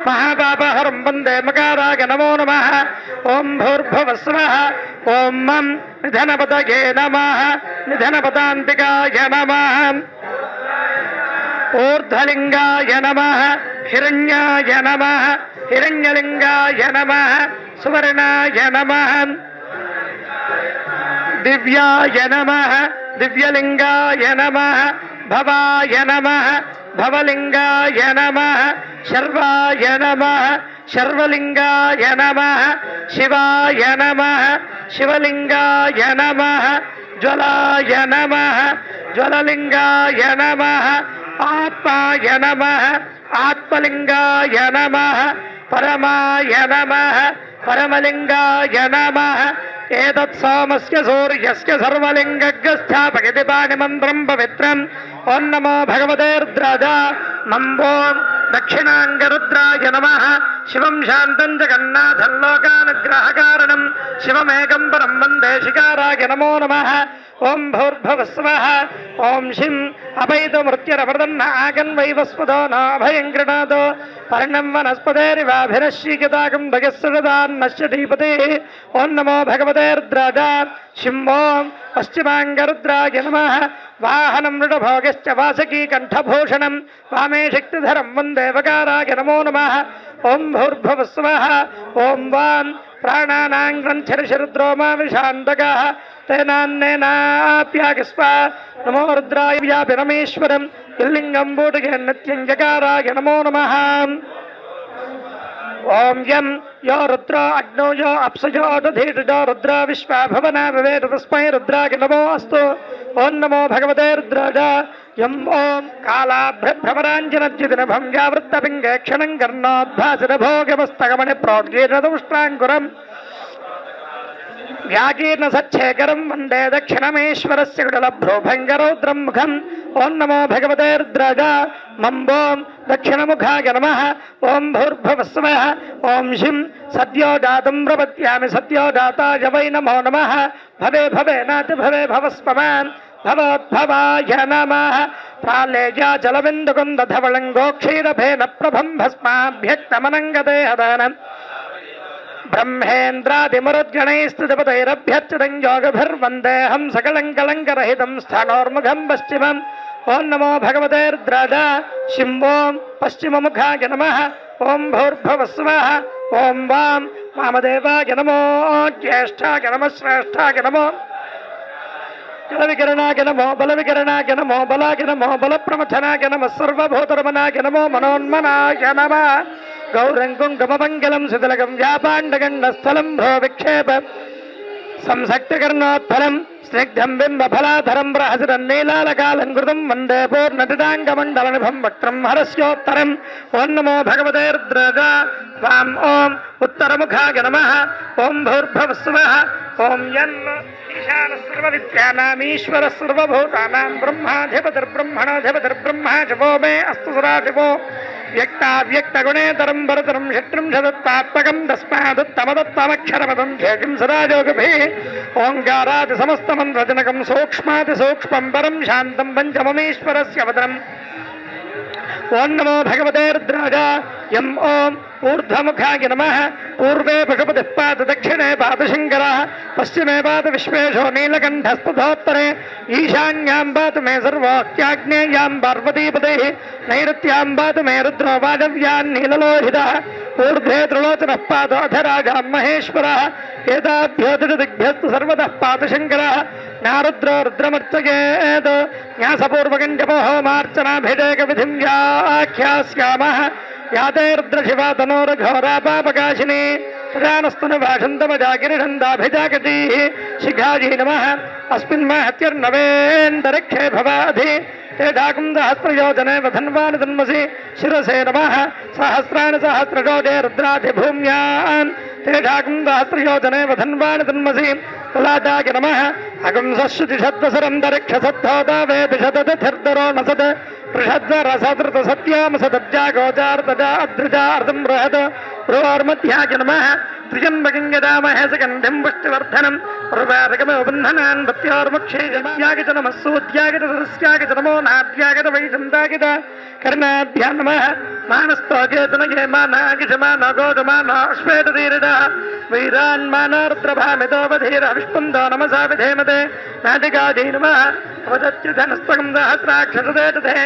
महापापहरं वन्दे मकाराय नमो नमः। ओं भूर्भुवस्वः। ओं मं निधनपतये नमः। निधनपतान्तिकाय नमः। ऊर्ध्वलिङ्गाय नमः। हिरण्याय नमः। हिरण्यलिङ्गाय नमः। सुवर्णाय नमः। दिव्याय नमः। दिव्यलिङ्गाय नमः। भवाय नमः। भवलिङ्गाय नमः। शर्वाय नमः। शर्वलिङ्गाय नमः। शिवाय नमः। शिवलिङ्गाय नमः। ज्वलाय नमः। ज्वललिङ्गाय नमः। आत्माय नमः। आत्मलिङ्गाय नमः। परमाय नमः। परमलिङ्गाय नमः। एतत् सोमस्य सूर्यस्य सर्वलिङ्गस्थापयति पाणिमन्त्रं पवित्रम्। ओं नमो भगवते रुद्राय नमो दक्षिणाङ्गरुद्राय नमः। शिवं शान्तं जगन्नाथं लोकानुग्रहकारणं शिवमेकं परं वन्दे शिकाराय नमो नमः। ओं भूर्भुवस्वः। ओं शिं अपैतुमृत्युरवृदन्न आगन्वैवस्पदो नाभयं गृणातो पर्णं वनस्पतेरिवाभिरश्रीगताकं भगस्सदान्नश्च धीपतिः। ओं नमो भगवते रुद्राय शिंवो पश्चिमाङ्गरुद्राय नमः। वाहनं मृडभोगश्च वासकी कण्ठभूषणं वामे शक्तिधरं वन्दे वकाराय नमो नमः। ओं भूर्भुवस्वः। ओं वां प्राणानां ग्रन्थिर्षरुद्रोमा विशान्तकः तेनान्नेनाप्यागस्व। नमो रुद्राय व्यापिरमेश्वरं यल्लिङ्गं बूटगे नित्यं जकाराय नमो नमः। ओं यं यो रुद्रो अग्नौ यो अप्सजो दधीटो रुद्रा विश्वा भवना भवेत् तस्मै रुद्राय नमो अस्तु। ओं नमो भगवते रुद्राय यं ओं कालाभ्रभ्रमराञ्जनद्युतिनभं यावृत्तपिङ्गे क्षणं कर्णोद्भासितभोगमस्तगमणिप्रोद्गीर्णदुष्टाङ्कुरम् व्याकीर्ण सच्छेखरं वन्दे दक्षिणमेश्वरस्य कुडलभ्रूभङ्गरौद्रं मुखम्। ओं नमो भगवते रुद्राय मम्बों दक्षिणमुखाय नमः। ओं भूर्भुवस्वः। ओं शिं सद्यो जातं प्रपद्यामि सद्यो जाताय वै नमो नमः। भवे भवे नाति भवे भवस्पमान् भवोद्भवाय नमः। प्रालेजाचलबिन्दुकुन्दधवलङ्गोक्षीरफेन प्रभं भस्माभ्यक्तमनङ्गदेहदानम् ब्रह्मेन्द्रादिमरुद्गणैस्तुतिपतैरभ्यच्युतं योगभिर्वन्देऽहं सकलं कलङ्करहितं स्थानोर्मुखं पश्चिमम्। ओं नमो भगवते रुद्राय शिंवो पश्चिममुखाय नमः। ओं भूर्भुवस्वः। ओं वां वामदेवाय नमो ज्येष्ठाय नमः श्रेष्ठाय नमो जलविकरणाय नमो बलविकरणाय नमो बलाय नमो बलप्रमथनाय नमः सर्वभूतरमणाय नमो मनोन्मनाय नमः। गौरङ्कुङ्कुममङ्गलं शिथिलकं व्यापाण्डगण्डस्थलं भ्रो विक्षेप संसक्तिकर्णोत्फलं स्निग्धं बिम्बफलाधरं प्रहसिरन्नीलालकालङ्कृतं वन्दे पूर्णटिटाङ्गमण्डलनिभं वक्त्रं हरस्योत्तरम्। ओं नमो भगवते रुद्राय वां ओं उत्तरमुखाय नमः। ओं भूर्भुवस्वः। ओं यन् ईशानः सर्वविद्यानामीश्वरः सर्वभूतानां ब्रह्माधिपतिर्ब्रह्मणाधिपतिर्ब्रह्मा शिवो मे अस्तु सदाशिवो व्यक्ताव्यक्तगुणेतरं वरतरं शत्रुं शतत्वात्मकं तस्मादुत्तमदत्तमक्षरपदं शेषं सदायोगभिः। ओङ्कारादि समस्तमन्त्रजनकं सूक्ष्मातिसूक्ष्मं परं शान्तं पञ्चममीश्वरस्य वदनम्। ओं नमो भगवते रुद्राय यं ओं ऊर्ध्वमुखाय नमः। पूर्वे पशुपतिः पात दक्षिणे पात शङ्करः पश्चिमे पात विश्वेशो नीलकण्ठस्तथोत्तरे ईशान्यां पात मे सर्वोक्त्याग्नेयां पार्वतीपतिः नैऋत्यां पात मे रुद्रो वाजव्यान् नीललोहितः ऊर्ध्वे त्रिलोचनः पात अधराजां महेश्वरः एताभ्यो दिग्भ्यस्तु सर्वतः पात शङ्करः नारुद्रो रुद्रमर्चयेत् न्यासपूर्वकं जपोहोमार्चनाभिषेकविधिं व्याख्यास्यामः। याते रुद्रशिवा तनोरघोरापापकाशिनी प्रजानस्तुनभाषन्तमजागिरिषन्दाभिजागतीः शिखाजी नमः। अस्मिन् महत्यर्नवेन्दरिक्षे भवाधि तेढाकुं सहस्रयोजने वधन्वानि तन्मसि शिरसे नमः। सहस्राणि सहस्रयोजे रुद्राधिभूम्यान् तेढाकुं सहस्रयोजने वधन्वानि तन्मसि कुलादाय नमः। अगुंसश्रुतिषद्वसरन्तरिक्षसद्धोता वेदिषदतिर्दरो नसत् पृषद्वरसदृतसत्यामसदब्जा गोचार्तजा अद्रजा अर्धं बृहत् भ्रुवोर्मध्याय नमः। त्र्यम्बकं सुगन्धिं पुष्टिवर्धनं उर्वारुकमिव बन्धनान् मृत्योर्मुक्षैर्याय च नमः सूर्याय च सरस्याय च नमो नाद्याय च वैकुण्ठाय च कर्णाभ्यां नमः मानस्तोकेतनये मानागिषमानो गोजमानो श्वेततीरिडः वैरान्मानोर्द्रभामितोपधीरः विष्पुन्दो नमसा विधेमते नाटिकायै नमः अवदत्युधनस्त्वं सहस्राक्षसते तथे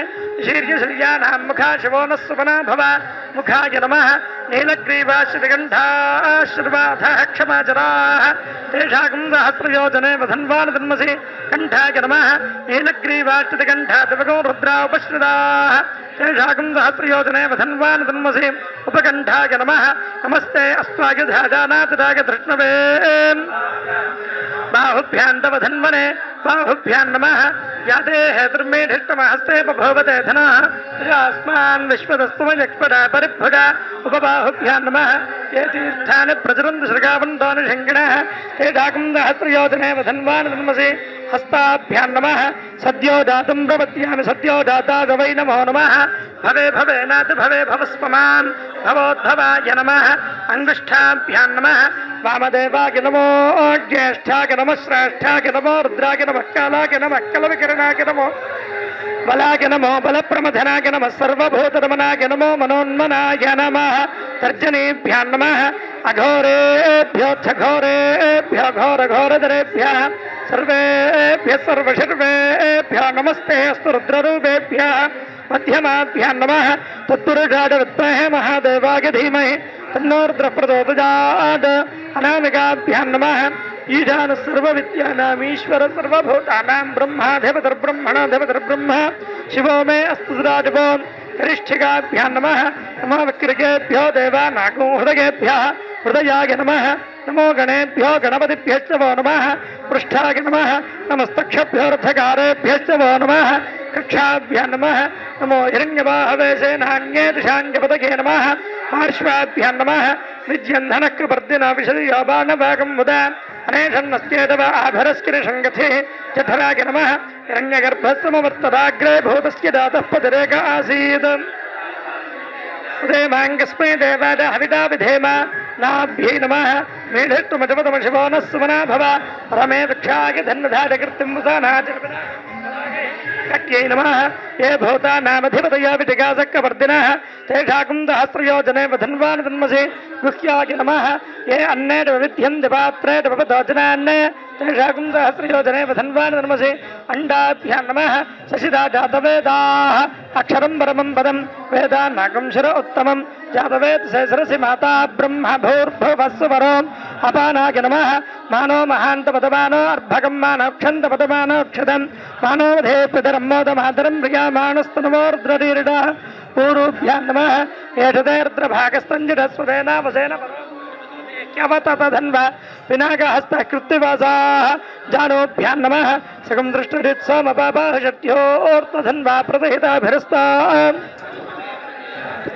शीर्यशल्यानां मुखा शिवो नः सुपना भव मुखाय नमः नीलग्रीवाश्रिगण्ठाश्रिवाधः क्षमाचराः तेषाकं सहस्रयोजने वधन्वान् तन्मसि कण्ठाय नमः नीलग्रीवाश्रिगण्ठा दिवगो रुद्रा उपश्रिताः तेषाकं सहस्रयोजने वधन्वान् तन्मसि उपकण्ठाय नमः नमस्ते अस्त्वायुधाजानातिराय धृष्णवे बाहुभ्यां तव धन्वने बाहुभ्यां नमः याते हेतुर्मेधिष्टमहस्ते बभूवते धनः अस्मान् विश्वदस्तुमयक्ष्पदा परिभुजा उपबाहुभ्यां नमः ये तीर्थानि प्रचरन्ति श्रृगावन्तानुषङ्गिणः ते डाकं सहस्रयोजने वधन्वान् तन्मसि हस्ताभ्यां नमः सद्यो दातुं प्रपद्यामि सद्यो दाताय वै नमो नमः भवे भवे नाथ भवे भवस्पमान् भवोद्भवाय नमः अङ्गुष्ठाभ्यां नमः वामदेवाय नमो ज्येष्ठाय नमः श्रेष्ठाय नमो रुद्राय नमः कालाय नमः कलविकरणाय नमो बलाय नमो बलप्रमथनाय नमः सर्वभूतरमणाय नमो मनोन्मनाय नमः तर्जनीभ्यां नमः अघोरेभ्योऽथ घोरेभ्यो घोरघोरधरेभ्यः सर्वेभ्यः सर्वशर्वेभ्यो नमस्ते अस्तु रुद्ररूपेभ्यः मध्यमाभ्यां नमः तत्पुरुषाय विद्महे महादेवाय धीमहि तन्नो रुद्रः प्रचोदयात् अनामिकाभ्यां नमः ईशान सर्वविद्यानामीश्वर सर्वभूतानां ब्रह्माधिपतिर्ब्रह्मणाधिपतिर्ब्रह्म शिवो मे अस्तु सुराजवो करिष्ठिकाभ्यां नमः नमो विक्रिकेभ्यो देवानागो हृदयेभ्यः हृदयाय नमः नमो गणेभ्यो गणपतिभ्यश्च वो नमः पृष्ठाय नमः नमस्तक्षभ्योऽर्थकारेभ्यश्च वो नमः कक्षाभ्यां नमः नमो हिरण्यवाहवे सेनान्ये दिशाङ्गपदके नमः पार्श्वाभ्यां नमः विज्यन्धनकृपर्दिन विशदयोबाणभागं मुद अनेशन्नस्त्येतव आभरस्किरिशङ्गथिः चठराय नमः हिरण्यगर्भस्तमवर्तदाग्रे भूतस्य दातः पतिरेक आसीत् उदयमाङ्गस्मै देवाद हविता विधेम नाभ्यै नमः मेढष्टुमजपतम शिवो नः सुमना भव रमे वृक्षाय धन्वधाय कृत्तिं मुसानाच कट्यै नमः ये भूतानामधिपतया विटिकासक्कवर्दिनः तेषाकं सहस्रयोजने वधन्वान् तन्मसि गुह्याय नमः ये अन्नेन विविध्यन्ति पात्रेण भवतोजनान्ने तेषाकं सहस्रयोजने वधन्वान् तन्मसि अण्डाभ्यां नमः शशिदा जातवेदाः अक्षरं परमं पदं वेदानाकं शिर उत्तमं जातवेद सहस्रसि माता ब्रह्म भूर्भुवस्वरोम् अपानाय नमः मानो महान्तपदमानो अर्भकं मानोक्षन्तपदमानोक्षतं मानोवधे पितरं मोदमातरं प्रियामाणस्तनमोर्द्ररीरिडः पूर्वभ्यां नमः एषदेर्द्रभागस्तञ्जिरस्वदेनावसेन क्यवततधन्वा पिनाकहस्तः कृत्तिवासाः जानोभ्यां नमः सकं दृष्टरित्सोमपापाः षट्योऽर्तधन्वा प्रतिहिताभिरस्ताः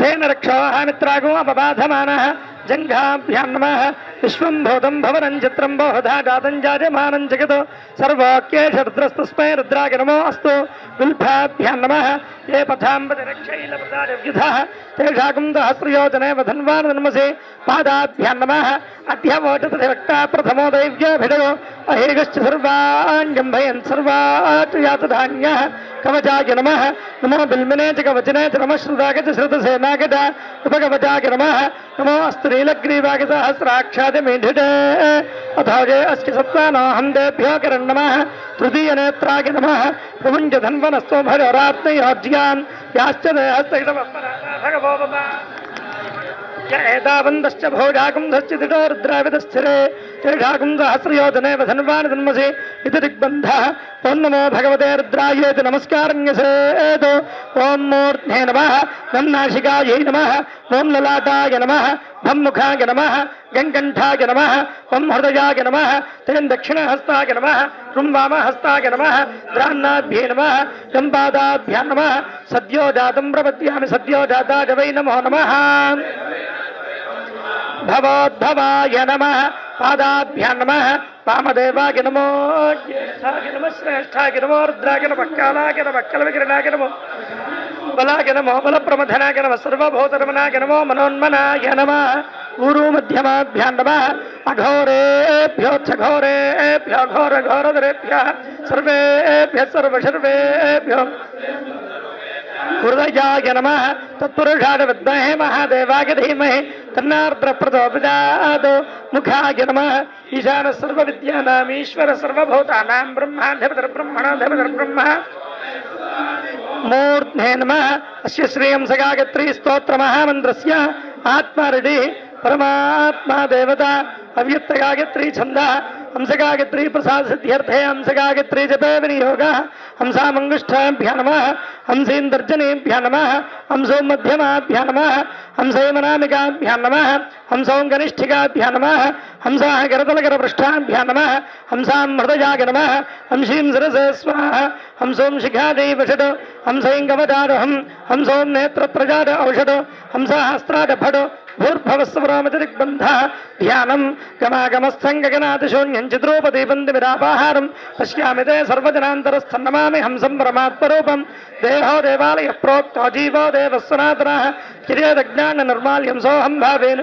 तेन रक्षोः मित्रागो अपबाधमानः जङ्घाभ्यां नमः विश्वं भूतं भवनं चित्रं बहुधा जातं जायमानं जगत् सर्वोक्येष रुद्रस्तस्मै रुद्राय नमो अस्तु विल्भाभ्यां नमः ये पथाम्बतिरक्षैलप्रदाव्युधः तेषाकं सहस्रयोजने वधन्वान् तन्मसि पादाभ्यां नमः अध्यवोचतधिवक्ता प्रथमो दैव्याभिधयो अहेगश्च सर्वाञ्जम्भयन् सर्वात् यातधान्यः कवचाय नमः नमो बिल्मिने च कवचने च नमः श्रुताय च श्रुतसेनाय च उपकवचाय नमः नमो अस्तु नीलग्रीवाय सहस्राक्षादिमीढिटे अथोजे अस्य सत्त्वानोऽहं देभ्यो किरन् नमः तृतीयनेत्राय नमः प्रमुञ्चधन्वनस्तो भयोरात्मयोज्यां याश्च देहस्तैतवः एतावन्तश्च भोजाकुंधश्च दिटो रुद्राविदस्थिरे तेषाकुं सहस्रयोजने वधन्वान् तन्मसि इति दिग्बन्धः ॐ नमो भगवते रुद्रायेति नमस्कारण्यसेत् ॐ मूर्ध्ने नमः ॐ नासिकायै नमः ॐ ललाटाय नमः भं मुखाय नमः गङ्कण्ठाय नमः ॐ हृदयाय नमः तेन दक्षिणहस्ताय नमः ॐ वामहस्ताय नमः द्रान्नाभ्ये नमः ॐ पादाभ्यां नमः सद्यो जातं प्रपद्यामि सद्यो जाताय वै नमो नमः भवोद्भवाय नमः पादाभ्यां नमः वामदेवाय नमो ज्येष्ठाय नमः श्रेष्ठाय नमो रुद्राय नमः कालाय नमः कलविकरणाय नमो बलाय नमो बलप्रमथनाय नमः सर्वभूतरमणाय नमो मनोन्मनाय नमः ऊरू मध्यमाभ्यां नमः अघोरेभ्योऽघोरेभ्यो घोरघोरधरेभ्यः सर्वेभ्यः सर्वशर्वेभ्यो हृदयाय नमः तत्पुरुषाय विद्महे महादेवाय धीमहि तन्नार्द्र प्रचोदयात् मुखाय नमः ईशान सर्वविद्यानाम् ईश्वर सर्वभूतानां ब्रह्माधिपतिर्ब्रह्मणाधिपतिर्ब्रह्म मूर्ध्ने नमः अस्य श्रियं सगायत्री स्तोत्र महामन्त्रस्य आत्मारिडि परमात्मा देवता अव्यक्त गायत्री छंदः हंसगायत्री प्रसाद सिद्ध्यर्थे हंसगायत्री जपे विनियोगः हंसामंगुष्ठाभ्यां नमः हंसेन्दर्जनेभ्यां नमः हंसो मध्यमाभ्यां नमः हंसैमनामिकाभ्यां नमः हंसौ कनिष्ठिकाभ्यां नमः हंसाः करतलकरपृष्ठाभ्यां नमः हंसां हृदयाय नमः हंसीं शिरसे स्वाहा हंसों शिखादे वषट् हंसैं गमदारहं हंसों नेत्रत्रजाद औषध हंसाहस्त्राद फट् भूर्भवस्वरामतिरिग्बन्धः ध्यानं गमागमस्थं चिद्रोपदी बन्दिविरापाहारं पश्यामि ते सर्वजनान्तरस्थं नमामि हंसं परमात्मरूपं देहो देवालयः प्रोक्तो जीवो देवः सनातनः किर्यदज्ञाननिर्माल्यं सोऽहं भावेन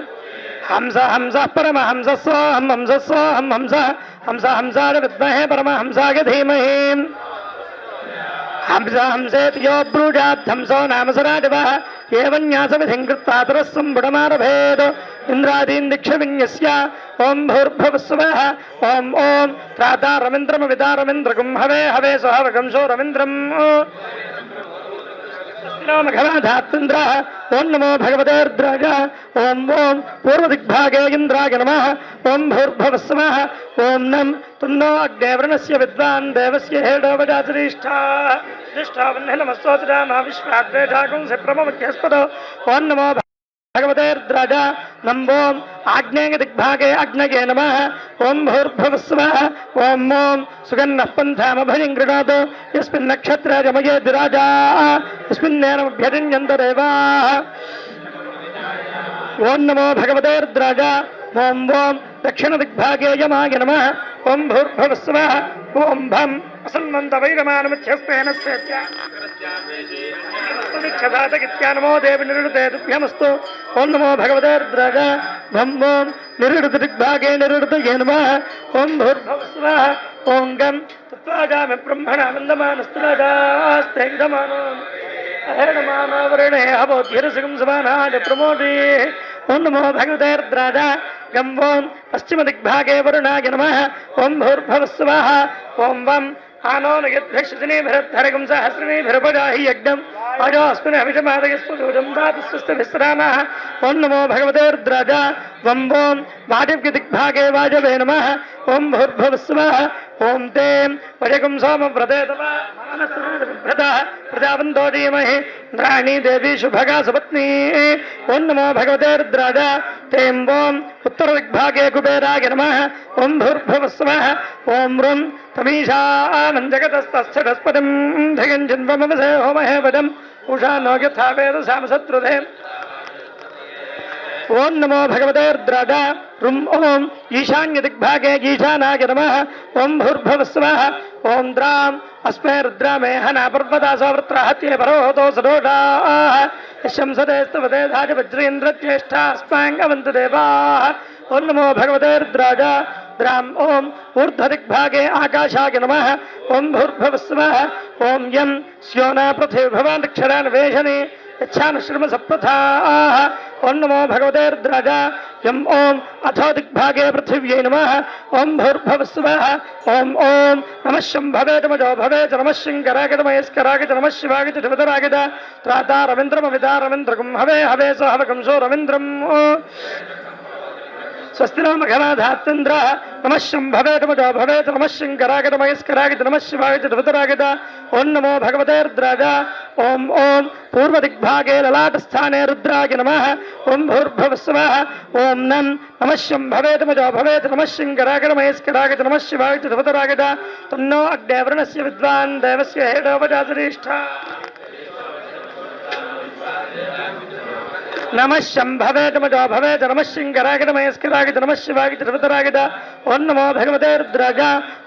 हंस हंसः परमहंसः सोऽहं हंसः सोऽहं हंसः हंस हंसाय विद्महे परमहंसाय धीमहि हंस हंसेति यो ब्रूजात् हंसो नाम सराजवः एवं न्यासविधिं कृत्वा तरस्सं बुडमारभेत् इन्द्रादीन् दिक्षविन्यस्य ओं भूर्भुवस्सुवः ओं ओं त्राता रवीन्द्रमविदारविन्द्रगुं हवे हवे स्वहवगं सो रवीन्द्रम् धात्विन्द्रः ओं नमो भगवते रुद्राय ओं ओं पूर्वदिग्भागे इन्द्राय नमः ओं भूर्भुवस्सुवः ओं नं तुन्नो अग्नेवृणस्य विद्वान् देवस्य हेडोवजाश्रेष्ठा ज्येष्ठा वह्ने नमस्तोत्रा मा विश्वाद्वेषाकुंसि प्रममुख्यस्पदो ओं नमो भगवते रुद्राय नम्बों आग्नेय दिग्भागे अग्नये नमः ओं भूर्भुवस्सुवः ओं ओं सुगन्नः पन्थामभयं गृणातु यस्मिन् नक्षत्रे जमये द्विराजा यस्मिन्नेनमभ्यतिञ्जन्त देवाः ओं नमो भगवते रुद्राय ओं ओं दक्षिण दिग्भागे यमाय नमः ओं भूर्भुवस्सुवः ओं भं असन्मन्तवैरमानमध्यस्तेन नमो देवी निरुडते तुभ्यमस्तु ओं नमो भगवते रुद्राय भं ओं निरुडत दिग्भागे निरुडतये नमः ओं भूर्भुवस्सुवः ओं गं तत्त्वाजामि ब्रह्मणा वन्दमानस्तुराजास्ते विदमानो अहेणमानवरणे हवोद्धिरसिकं समानाय प्रमोदे ओं नमो भगवते रुद्राय गं ओं पश्चिम दिग्भागे वरुणाय नमः ओं भूर्भुवस्सुवः ओं वं आनो नयद्भिर्षजनेभिरद्धरगं सहस्रनेभिरुपजाहि यज्ञं अजो अस्मिन् हविषमादयस्वदूजं दातस्वस्तभिस्रानः ओं नमो भगवते रुद्राय वं ओं वादिव्यदिग्भागे वाजवे नमः ओं भूर्भुवस्सुवः ओं ते वजगं सोमव्रते तव मानसभृतः प्रजावन्तो धीमहि इन्द्राणी देवी शुभगा सुपत्नी ओं नमो भगवते रुद्राय तें ओं उत्तरदिग्भागे कुबेराय नमः ओं भूर्भुवस्सुवः ओं रुं तमीशानं जगतस्तस्थस्पतिं धिगञ्जिन्वमसे होमहे वदम् उषा नो यथा वेदसाम शत्रुधे ओं नमो भगवते रुद्राय रुं ओं ईशान्य दिग्भागे ईशानाय नमः ओं भूर्भुवस्सुवः ओं द्राम् अस्मै रुद्रामे हना पर्वतासवृत्रहत्ये परोहतो सदोषाः शंसते स्तवते धाज वज्रेन्द्रज्येष्ठा अस्माङ्गवन्तु देवाः ओं नमो भगवते रुद्राय द्राम् ओं ऊर्ध्वदिग्भागे आकाशाय नमः ओं भूर्भुवस्सुवः ओं यं स्योना पृथिवीभवानक्षरान्वेषणे यच्छानुश्रम सप्रथाः ओं नमो भगवते रुद्राय यं ओं अथो दिग्भागे पृथिव्यै नमः ओं भूर्भुवस्सुवः ओं ओं नमः शम्भवे तमजो भवे च नमः शङ्कराय तमयस्कराय च नमः शिवाय च शिवतराय च त्राता रवीन्द्रमविदा रवीन्द्रगुं हवे हवे स हवगं सो रवीन्द्रम् स्वस्ति नो मघनाधात्विन्द्रः नमः शम्भवे तमजो भवे च नमः शङ्कराय तमयस्कराय च नमः शिवाय च शिवतराय च ओं नमो भगवते रुद्राय ओं ओं पूर्वदिग्भागे ललाटस्थाने रुद्राय नमः ओं भूर्भुवस्सुवः ओं नं नमः शम्भवे तमजो भवे च नमः शङ्कराय तमयस्कराय च नमः शिवाय च शिवतराय च तन्नो अग्नेवृणस्य विद्वान् देवस्य हेडोपजाश्रेष्ठा नमः शंभवे नमो भवे नमः शिंगराय नमः स्कराय नमः शिवाय त्रिपुराय ओं नमो भगवते रुद्राय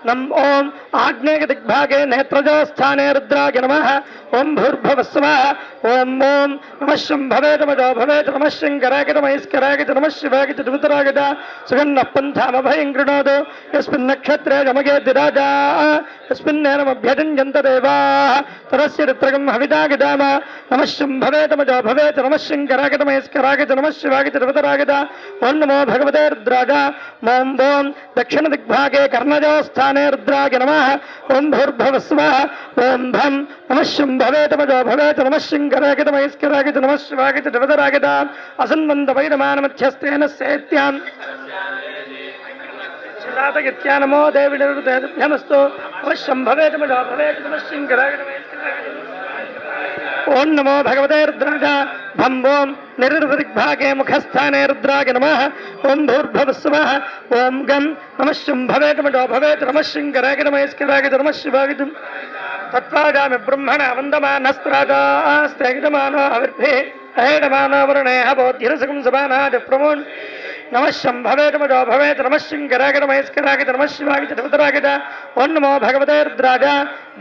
नम ओं आग्नेय दिग्भागे नेत्रजो स्थाने रुद्राय नमः ओं भूर्भुवस्सुवः ओं ओं नमः शंभवे नमो भवे नमः शिंगराय नमः स्कराय नमः शिवाय त्रिपुराय सुगन्धः पन्थामभयं गृणोतु यस्मिन् नक्षत्रे यमगे दिराजा यस्मिन्नेनमभ्यतिञ्जन्त देवाः तरस्य ऋत्रगं हविता गिदाम नमः शंभवे नमो भवे नमः शिंगराय नमः स्कराय नमः शिवाय त्रिपुराय ओं नमो भगवते रुद्राय ओं ओं दक्षिण दिग्भागे कर्णजो स्थाने रुद्राय नमः ओं भूर्भुवस्सुवः ओं भं नमः शंभवे नमो भवे नमः शिंगराय नमः स्कराय नमः शिवाय त्रिपुराय असन्वन्दवैरमानमध्यस्तेन सेत्यां नमो देवी नमस्तु नमः शंभवे नमो भवे नमः शिंगराय नमः ओं नमो भगवते रुद्राय भं ओं निरृदिग्भागे मुखस्थाने रुद्राय नमः ओं भूर्भुवस्सुवः ओं गं नमः शंभवे नमो भवे नमः शिंगराय नमः स्कराय नमः शिवाय तत्त्वाजामि ब्रह्मणा वन्दमानस्त्राजास्तेजमानो अविर्भिः अहेडमानो वरुणेह बोधिरसकं समानाद प्रमोन् नमः शंभवे नमो भवे नमः शिंगराय नमः स्कराय नमः शिवाय त्रिपुराय ओं नमो भगवते रुद्राय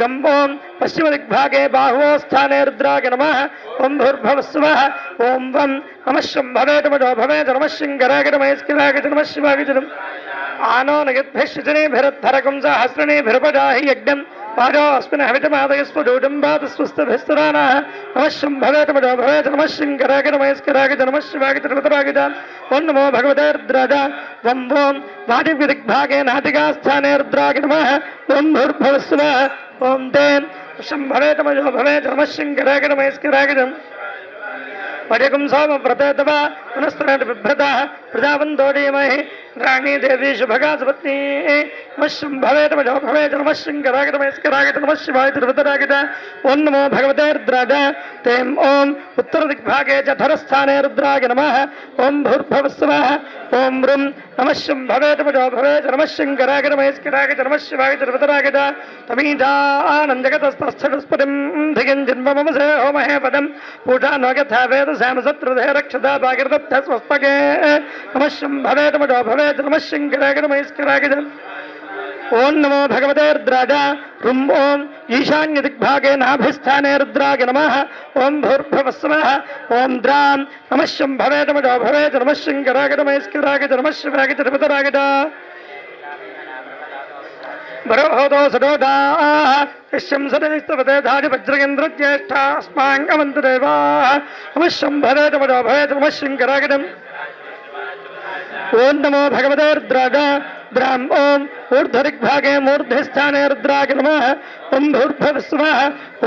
गं ओं पश्चिम दिग्भागे बाहुवो स्थाने रुद्राय नमः ओं भूर्भुवस्सुवः ओं वं नमः शंभवे नमो भवे नमः शिंगराय नमः स्कराय नमः शिवाय आनो नयद्भिश्चनेभिरद्धरकं सहस्रणेभिरुपजाहि यज्ञं पादो अस्मिन् हवितमादयस्वडूडम्बातस्वस्तभिस्तरानः नमः शंभवे नमो भवे नमः शिंगराय नमः स्कराय नमः शिवाय त्रिपुराय ओं नमो भगवते रुद्राय वं ओं वादिव्यदिग्भागे नाटिकास्थाने रुद्राय नमः ओं भूर्भुवस्सुवः ओं तें शंभवे नमो भवे नमः शिंगराय नमः स्कराय पर्यकुं सोम व्रततव पुनस्तरेण बिभ्रतः प्रजावन्तोडीमहि राणी देवी शुभगा सुपत्नी नमः शंभवे नमो भवे नमः शिंगराय नमः स्कराय नमः शिवाय त्रिपुराय ओं नमो भगवते रुद्राय तें ओं उत्तरदिग्भागे जठरस्थाने रुद्राय नमः ओं भूर्भुवस्सुवः ओं वृं नमः शंभवे नमो भवे नमः शिंगराय नमः स्कराय नमः शिवाय त्रिपुराय तमीजानन्दगतस्तस्थस्पतिं धियं जन्म मम से होमहे पदं पूजा न यथा वेद श्यामशत्रुधे रक्षता भागीरथः स्वस्पगे नमः शंभवे नमो भवे नमः शिंगराय नमः स्कराय ओं नमो भगवते रुद्राय रुं ओं ईशान्य दिग्भागे नाभिस्थाने रुद्राय नमः ओं भूर्भुवस्सुवः ओं द्रां नमः शंभवे नमो भवे नमः शिंगराय नमः स्कराय नमः शिवाय त्रिपुराय बरोहोदो सदोदाः यश्यं सदनिस्तवते धारि वज्रगेन्द्रज्येष्ठा अस्माङ्गमन्तदेवाः नमः शंभवे नमो भवे नमः शिंगराय ओं नमो भगवते रुद्राय द्रां ओं ऊर्ध्वदिग्भागे मूर्ध्वस्थाने रुद्राय नमः ओं भूर्भुवस्सुवः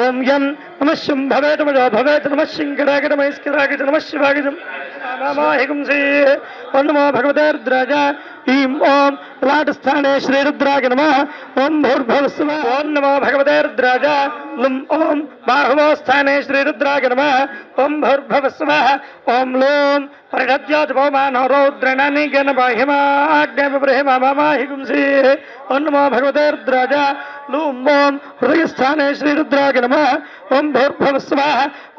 ओं यं नमः शंभवे नमो भवे नमः शिंगराय नमः स्कराय नमः शिवाय मामाहिगुंसि ओं नमो भगवते रुद्राय ईं ओं लाटस्थाने श्रीरुद्राय नमः ओं भूर्भुवस्सुवः ओं नमो भगवते रुद्राय लुं ओं बाहुवो स्थाने श्रीरुद्राय नमः ओं भूर्भुवस्सुवः ओं लूं परिषद्योजपौमानो रौद्रणनिगन बाह्यमाग्नेयब्रह्ममामाहिगुंसि ओं नमो भगवते रुद्राय लूं ओं हृदयस्थाने श्रीरुद्राय नमः ओं भूर्भुवस्सुवः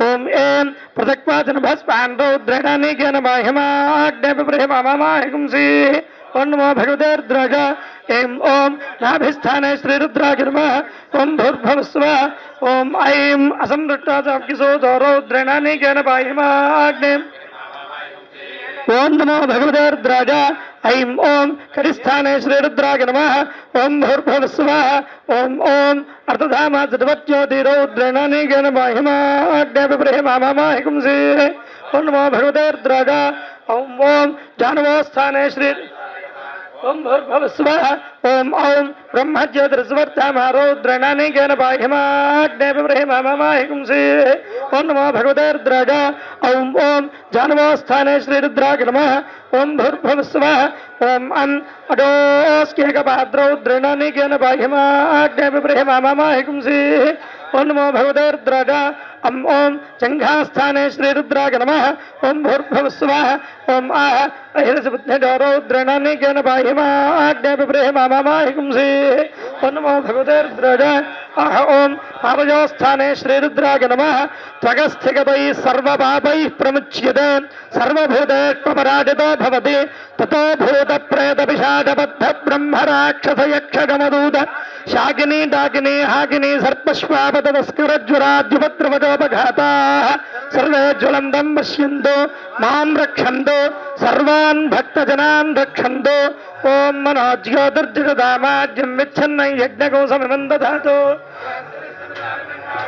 ओं ऐं पृथक्वाचन भस्मान् रौद्रणनिगन बाह्यमाग्नेयब्रह्ममामाहिगुंसि ओं नमो भगवते रुद्राय ऐं ओं नाभिस्थाने श्रीरुद्राय नमः ओं भूर्भुवस्सुवः ओं ऐं असंवृष्टाचाकिसो रौद्रणनिगन बाह्यमाग्नेयम् ओं नमो भगवते रुद्राय ऐं ओं करिस्थाने श्रीरुद्राय नमः ओं भूर्भुवस्सुवः ओं ओं अर्धधामा जडवत्योतिरौद्रणनिगन बाह्यमाग्नेयब्रह्ममामाहिगुंसि ओं नमो भगवते रुद्राय ओं ओं जानवोस्थाने श्री ओं भूर्भुवस्सुवः ओं औं ब्रह्मज्योतिर्सुवर्धमारौद्रणनिगन बाह्यमाग्नेयब्रह्ममामाहिगुंसि ओं नमो भगवते रुद्राय औं ओं जानवोस्थाने श्रीरुद्राय नमः ओं भूर्भुवस्सुवः ओं अं अडोस्केकपाद्रौद्रणनिगन बाह्यमाग्नेयब्रह्ममामाहिगुंसि ओं नमो भगवते रुद्राय अं ओं जङ्घास्थाने श्रीरुद्राय नमः ओं भूर्भुवस्सुवः ओं आह अहिरसबुद्धरौद्रणनिगन बाह्यमाग्नेयब्रह्ममामाहिगुंसि ओं नमो भगवते रुद्राय ओम पावयोस्थाने श्रीरुद्राय नमः त्वगस्थिगतैः सर्वपापैः प्रमुच्यते सर्वभूतेष्वपराजितो भवति ततो भूतप्रेतपिशाचबद्धब्रह्मराक्षसयक्षगमदूत शाकिनी डाकिनी हाकिनी सर्पश्वापतस्करज्वराद्युपद्रवजोपघाताः सर्वे ज्वलन्तं पश्यन्तु मां रक्षन्तु सर्वान् भक्तजनान् रक्षन्तु ओम मनोज्योतिर्जगदामाज्यं विच्छन्नं यज्ञकोशमिमं दधातु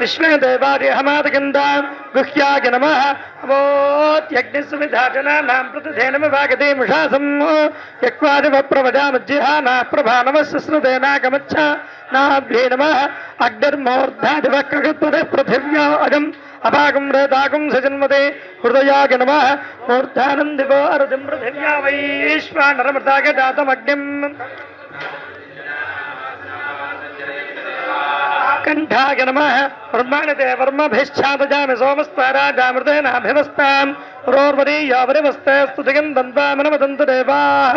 विश्वे देवादिहमादगन्धां गुह्याय नमः अवोत्यग्निसुविधाजनानां प्रतिधेनमभागते मुषासं यक्वादिवप्रवजामज्जिहाना प्रभानवस्सृतेनागमच्छ नाभ्ये नमः अग्निर्मूर्धादिवः कगत्पदे पृथिव्या अजम् अपागं रेदागं सजन्मते हृदयाय नमः मूर्धानन्दिवो अरुदिं पृथिव्या वैश्वानरमृताय जातमग्निम् कंठाय नमः ब्रह्माणते वर्मभिश्चादजामि सोमस्त्वराजामृतेनाभिवस्तां रोर्वरीयावरिवस्ते स्तुतिगं दन्तामनवदन्तु देवाः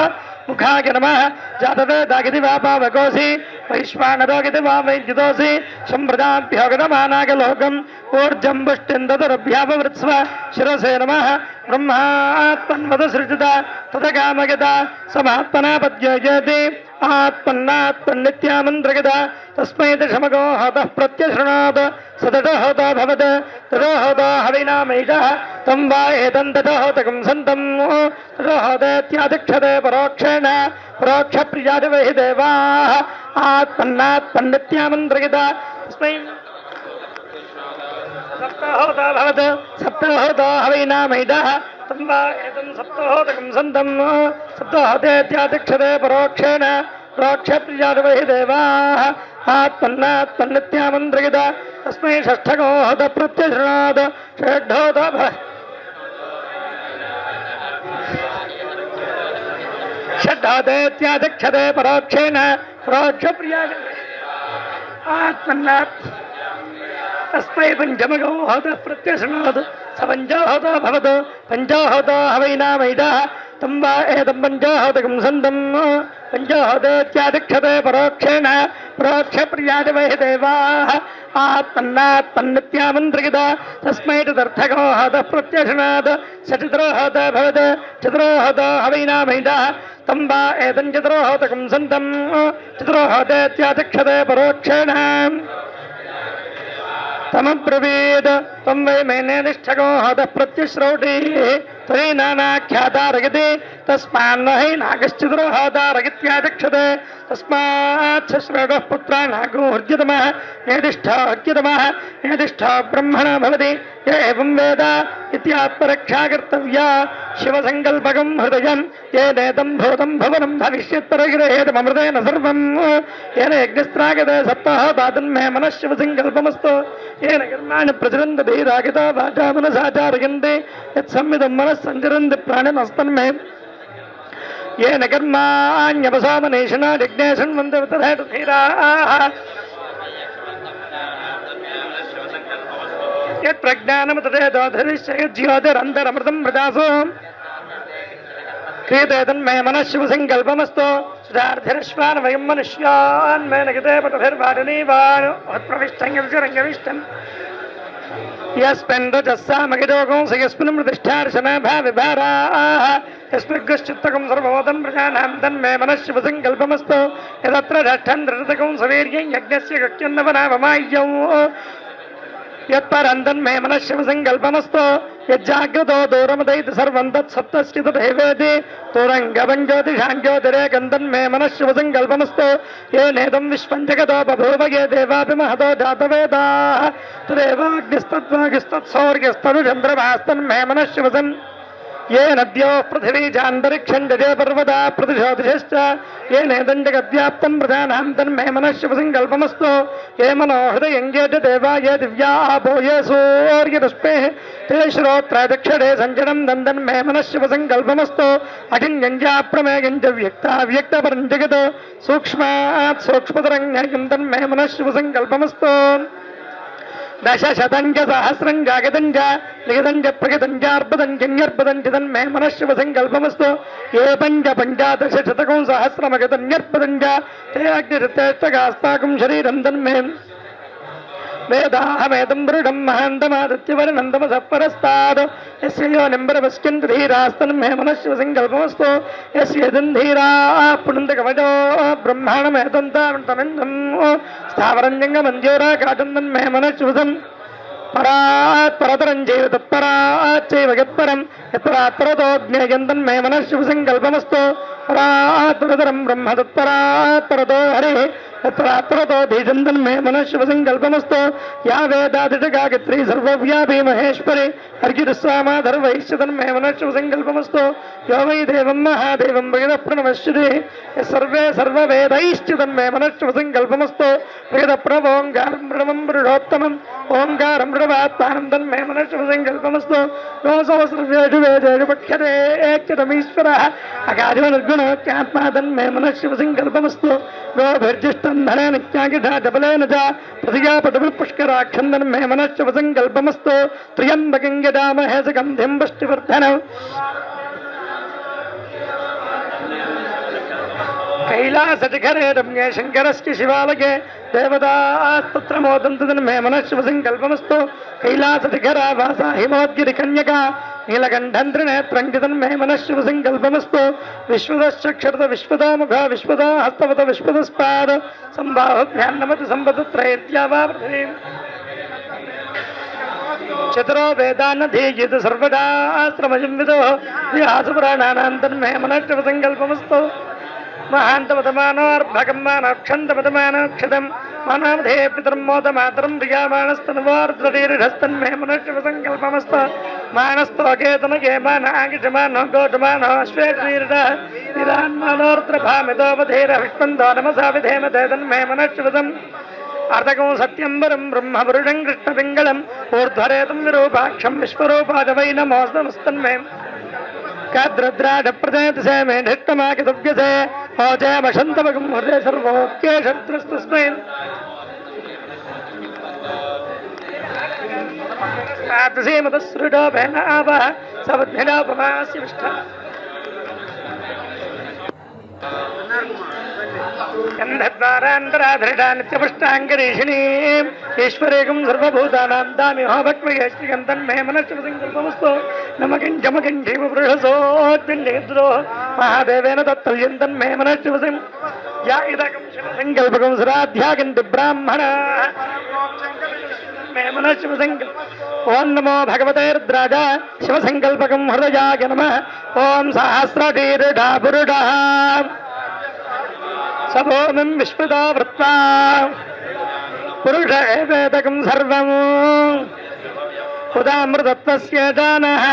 मुखाय नमः जातवेदागिति वा पावकोऽसि वैश्वानरोगिति वा वैद्युतोऽसि सम्प्रदाभ्योगतमानागलोकम् ऊर्जं पुष्टिं तदुरभ्यापवृत्स्व शिरसे नमः ब्रह्मात्मन्वदसृजता तदकामगता समात्मना पद्योजयति आत्मन्नात्मन्नित्यामन्त्रगता तस्मै दशमगो हतः प्रत्यशृणोत् सततो हतो भवत् ततो हतो हविनामैषः तं वा एतं ततो हतकं सन्तं ततो हतेत्यादिक्षते परोक्षेण परोक्षप्रियादिवहि देवाः आत्मन्नात्मन्नित्यामन्त्रगता तस्मै सप्तहोतो भवत् सप्तहोतो हविनामैषः तं वा एतं सप्तहोतकं सन्तं सप्तहोतेत्यादिक्षते परोक्षेण प्रोक्षप्रियादिवहि देवाः आत्मन्नात्मन्नित्यामन्त्रगिता तस्मै षष्ठको हत प्रत्यशृणोत् षड्ढोत षड्ढोतेत्यादिक्षते परोक्षेण प्रोक्षप्रियादिवहि आत्मन्नात् तस्मै पञ्चमगो हत प्रत्यशृणोत् स पञ्चहोतो भवत् पञ्चहोतो हवैनामैषः तं वा एतं पञ्चहोतकं सन्तं पञ्चहोतेत्यादिक्षते परोक्षेण परोक्षप्रियादिवहि देवाः आत्मन्नात्मन्नित्यामन्त्रगिता तस्मै चतुर्थको हतः प्रत्यशृणोत् स चतुरोहतो भवत् चतुरोहतो हवैनामैषः तं वा एतं चतुरोहतकं सन्तं चतुरोहतेत्यादिक्षते परोक्षेण तमब्रवीद तं वै मेने निष्ठको हतः प्रत्यश्रौटिः त्वयि नानाख्यातारगति तस्मान्नहि नागश्चिद्रोहातारगित्यादिक्षते तस्मात् श्रेणः पुत्राणागो हृद्यतमः नेदिष्ठो हृद्यतमः नेदिष्ठो ब्रह्मणा भवति य एवं वेद इत्यात्मरक्षा कर्तव्या शिवसङ्कल्पकं हृदयं येनेदं भूतं भवनं भविष्यत्परगिरहेतमृतेन सर्वं येन यज्ञस्त्रागते सप्ताहो तन्मे मनः शिवसङ्कल्पमस्तु येन कर्माणि प्रचरन्ति धीरागितो वाचा मनसाचारयन्ति यत्संविदं मनः सञ्चरन्ति प्राणिनस्तन्मे येन कर्माण्यपसामनेषणा यज्ञे शृण्वन्ति तथैव धीराः यत्प्रज्ञानमतदेतोधरिश्चयज्योतिरन्तरमृतं प्रजासो क्रियते तन्मे मनः शिवसङ्कल्पमस्तु सुधार्थिरश्वान् वयं मनुष्यान् मे नगते पटभिर्वारिणीवान् उत्प्रविष्टं यविष्टं यस्मिन् रजस्सामगिरोगं स यस्मिन् प्रतिष्ठार्शनाभाविभाराः यस्मिग्गश्चित्तकं सर्वोदं प्रजानां तन्मे मनः शिवसङ्कल्पमस्तु यदत्र षष्ठं दृढतकं सवीर्यं यज्ञस्य गक्यन्नवनावमाय्यौ यत्परं तन्मे मनः शिवसङ्कल्पमस्तु यज्जाग्रतो दूरमदैति सर्वं तत्सप्तस्य तथैवेति तुरङ्गभञ्ज्योतिषां ज्योतिरेकं तन्मे मनः शिवसङ्कल्पमस्तु येनेदं विश्वं जगतो बभूव ये देवापि महतो जातवेदाः तदेवाग्निस्तत्त्वागिस्तत्सौर्यस्तनुचन्द्रमास्तन्मे मनः शिवसन् ये नद्योः पृथिवी चान्तरिक्षं जजे पर्वता प्रतिशोधिश्च ये नेदं जगद्व्याप्तं प्रजानां तन्मे मनः शिवसङ्कल्पमस्तु ये मनो हृदयं ये च देवा ये दिव्या आपो ये सूर्यरश्मेः ते श्रोत्रदक्षिणे सञ्जनं तन्मे मनः शिवसङ्कल्पमस्तु अचिन्यञ्जाप्रमेयं च व्यक्ताव्यक्तपरं जगत् सूक्ष्मात् सूक्ष्मतरं ज्ञेयं तन्मे मनः शिवसङ्कल्पमस्तु दशशतं च सहस्रं जागतं च लिखितं च प्रगतं च अर्पदं च न्यर्पदं च तन्मे मनः शिवसङ्कल्पमस्तु ये पञ्चपञ्चादशशतकं सहस्रमगतं न्यर्पदं च ते अग्निरितेष्टगास्ताकं शरीरं तन्मे वेदाहमेतं मृडं महान्तमादित्यवर्णन्दमसः परस्तात् यस्य योनिम्बरपश्यन्ति धीरास्तन्मे मनश्शिवसङ्कल्पमस्तु यस्य यदन्धीराः पुनन्दकवचो ब्रह्माणमेतं तावन्तमिन्दं स्थावरं जङ्गमञ्जोराकाटं तन्मे मनश्शिवसम् परात् परतरं चैव तत्परात् चैव यत्परं यत्परात् परतो ज्ञेयं तन्मे मनश्शिवसङ्कल्पमस्तु परात् परतरं ब्रह्म तत्परात् परतो हरिः यत्परात् परतो धीजं तन्मे मनश्शिवसङ्कल्पमस्तु या वेदादिजगायत्री सर्वव्यापी महेश्वरी अर्जुनस्वामाधर्वैश्च तन्मे मनश्शिवसङ्कल्पमस्तु यो वै देवं महादेवं वेदः प्रणमश्यते यः सर्वे सर्ववेदैश्च तन्मे मनश्शिवसङ्कल्पमस्तु वेदप्रणवोङ्कारं प्रणवं मृडोत्तमम् ओङ्कारं मृडवात्मानं तन्मे मनश्शिवसङ्कल्पमस्तु यो सहस्रवेषु वेदेषु पठ्यते एकतमीश्वरः अगाधो निर्गुणोऽत्यात्मा तन्मे मनश्शिवसङ्कल्पमस्तु गोभिर्जिष्टं धनेन ज्ञागिषा जबलेन च प्रतिजापटपुष्कराक्षं तन्मे मनश्शिवसङ्कल्पमस्तु त्र्यम्बकं यजामहे सुगन्धिं पुष्टिवर्धनम् कैलासशिखरे रम्ये शङ्करस्य शिवालये देवतास्तत्र मोदन्तु तन्मे मनश्शिवसङ्कल्पमस्तु कैलासशिखरावासा हिमोद्गिरिकन्यका नीलकण्ठन्त्रिनेत्रं तन्मे मनश्शिवसङ्कल्पमस्तु विश्वदश्चक्षुर्त विश्वदामुख विश्वदा हस्तवत विश्वदस्पाद सम्बाहुभ्यान्नमति सम्पदत्रयेत्या वा पृथिवीम् चतुरो वेदानधीयित सर्वदाश्रमजं विदो व्यासपुराणानां तन्मे मनश्शिवसङ्कल्पमस्तु महान्तपदमानोर्भगं मानक्षन्तपदमानक्षतं मानवधे पितर्मोदमातरं प्रियामाणस्तनुवार्द्ररीरिढस्तन्मे मनश्शिवसङ्कल्पमस्तु मानस्तोकेतनके मानागिषमानो गोटमानो अश्वेषरीरिढः निरान्मानोर्द्रभामिदोपधीरः विष्पन्दो नमसा विधेम ते तन्मे मनश्शिवसम् अर्धकं सत्यं वरं ब्रह्मपुरुषं कृष्णपिङ्गलम् ऊर्ध्वरेतं विरूपाक्षं विश्वरूपाय वै नमोस्तन्मे काद्रद्राडप्रदेशे मे निष्टमाकितव्यसे ओजयमशन्तमकं हृदय सर्वोक्ये शत्रुस्तस्मै आतसीमतसृडोभेन आवः सवद्भिनोपमास्य विष्ठा गन्धद्वारान्तराधृढा नित्यपुष्टाङ्गरीषिणीम् ईश्वरेकं सर्वभूतानां दामिहो भक्मये श्रियं तन्मे मनश्शिवसङ्कल्पमस्तु नमकिञ्चमकिञ्चैव पुरुषसोऽद्विन्नेद्रो महादेवेन तत्तल्यं तन्मे मनश्शिवसं या इदकं शिवसङ्कल्पकं सुराध्यागन्ति ब्राह्मणाः मे मनश्शिवसङ्कल्प ॐ नमो भगवते रुद्राय शिवसङ्कल्पकं हृदयाय नमः ॐ सहस्रशीर्षा पुरुषः सभोमिं विश्वदा वृत्वा पुरुष एवेदकं सर्वं उदामृतत्वस्य जानः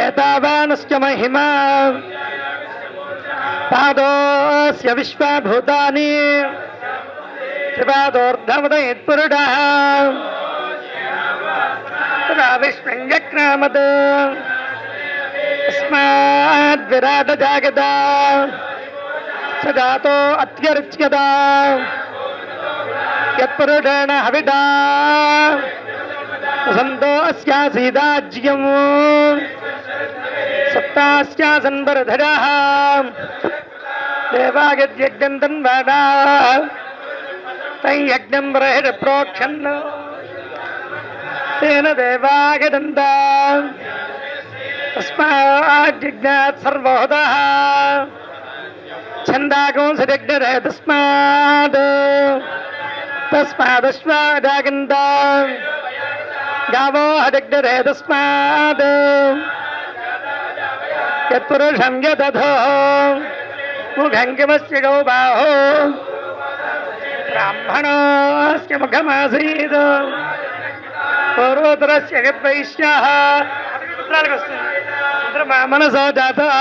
एतावानस्य महिमा पादोऽस्य विश्वभूतानि त्रिपादोर्धवदयत्पुरुषः तदा विश्वं जक्रामत् तस्माद्विराटजागता सजातो अत्यर्च्यता यत्पुरुषेण हविता वसन्तो अस्यासीदाज्यम् सप्तास्यासन् वरधरः देवागद्यज्ञं तन्वाडा तैयज्ञं बरहेण प्रोक्षन् तेन देवागदन्ता तस्माज्जिज्ञात् सर्वोदः छन्दागो सजग्नरे तस्मादश्वादागन्ता गावो हजग्नरे तस्माद् यत्पुरुषं यदधो मुखं किमस्य गौबाहो ब्राह्मणोऽस्य मुखमासीत् पूर्वोत्तरस्य यद्वैश्यः चन्द्रमा मनसो जातः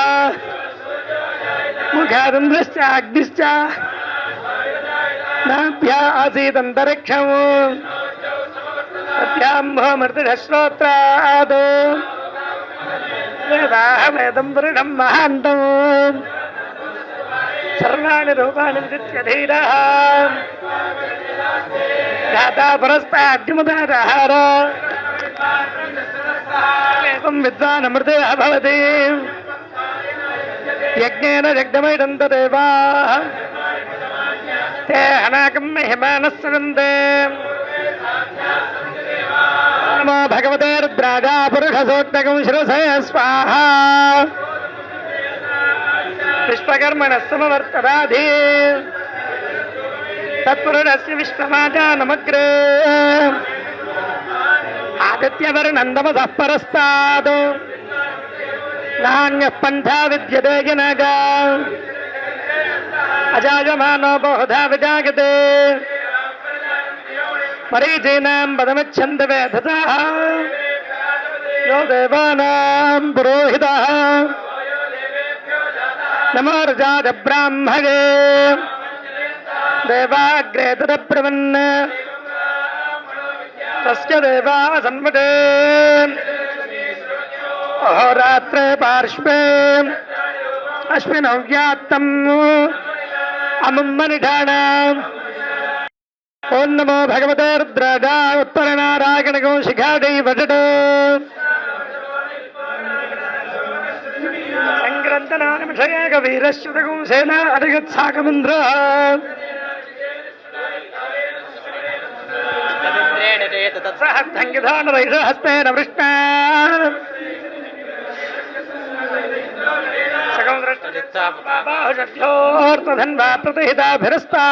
मुखादन्द्रश्च अग्निश्च नाभ्या आसीदन्तरिक्षम् तभ्याम्भोमृतिः श्रोत्रात् वेदाहमेदं दृढं महान्तम् सर्वाणि रूपाणि विदित्य धीरः दाता परस्ताद्युमदारहार एवं विद्वानमृते भवति यज्ञेन यज्ञमैदं तदेवा ते अनाकं महिमानः सवन्ते नमो भगवते रुद्राजा पुरुषसूक्तकं शिरसे स्वाहा विश्वकर्मणः समवर्तदाधि तत्पुरुषस्य विश्वमाजानमग्रे आदित्यवर्णन्दमसः परस्तात् नान्यः पन्था विद्यते गिनग अजायमानो बहुधा विजायते मरीचीनां पदमिच्छन्ति वेधसः यो देवानां पुरोहितः नमो ऋजाय ब्राह्मणे देवाग्रे तदब्रवन् तस्य देवा सन्मते अहोरात्रे पार्श्वे अश्विनौ व्यात्तम् अमुम्मनिषाणाम् ओं नमो भगवते रुद्राजा उत्तरनारायणगो शिखादै वटट संग्रन्थनानिमिषयेकवीरश्रुतगुं सेना अधिगत्साकमिन्द्र तत्सहस्तेन वृष्टा बाहुषभ्योऽर्थधन्वा प्रतिहिताभिरस्ता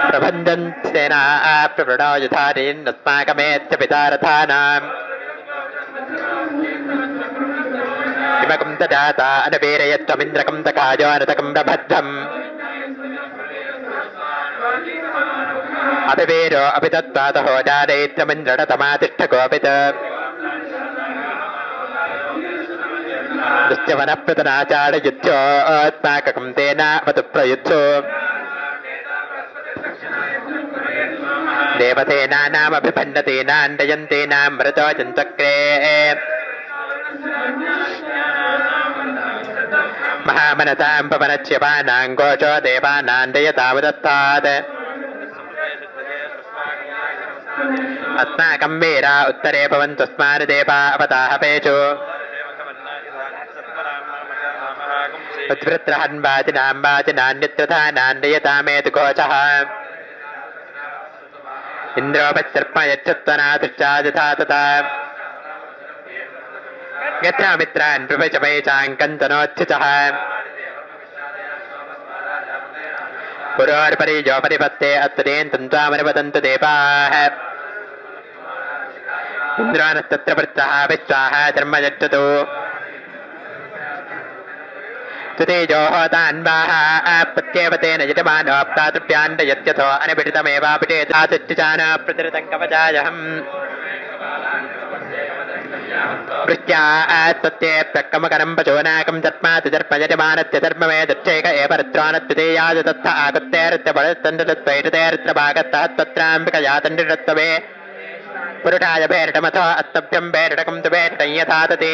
प्रबन्धन्तेन प्रवृणो यथारीन्नस्माकमेत्य पितारथानाम् किमकं तदाता अनवीरयत्वमिन्द्रकं तकायो अनतकं प्रबद्धम् अभिवीरो अपि तत्त्वातहो जातयित्रमिन्द्रणतमातिष्ठकोऽपित दुश्चवनप्रतनाचारयुद्धोऽस्माकं तेनावतु प्रयुत्सो देवसेनानामभिभन्नतेनाण्डयन्तेनां मृतो चन्द्रक्रे महामनसां पवनच्यवानां घोषो देवानाण्डयतावदत्तात् अस्माकं वीरा उत्तरे भवन्तु स्मारदेवा अवताहपेषु उद्वृत्रहन् वाचिनां वाचिनान्यत्रथानाण्डयतामेतु घोषः इन्द्रोपसर्पयच्छत्वनातिष्ठायथा तथा यथा मित्रान् प्रपचमैचाङ्कन्तनोच्युतः पुरोर्परिजो परिपत्ते अत्रेन् तन्त्वामनुवदन्तु देवाः इन्द्रानस्तत्र वृत्तः विश्वाः धर्म यच्छतु सुतेजो होतान्वाः प्रत्येव तेन यजमानोऽप्तातृप्याण्डयत्यथो अनिपिडितमेवापिटेतातिष्ठिचान प्रतिरतं कवचायहम् वृत्त्या सत्येऽप्यक्कमकरं पशूनाकं तस्मात् दर्पयजमानस्य धर्ममे दक्षैक एव रुद्रानत्युतेयाद तत्थ आगत्तेरत्यबलस्तण्डतत्वैटतेरत्र भागस्तः तत्राम्बिकया तण्डिरत्वमे पुरुषाय भेरटमथो अस्तभ्यं भेरटकं तु भेरटं यथा तते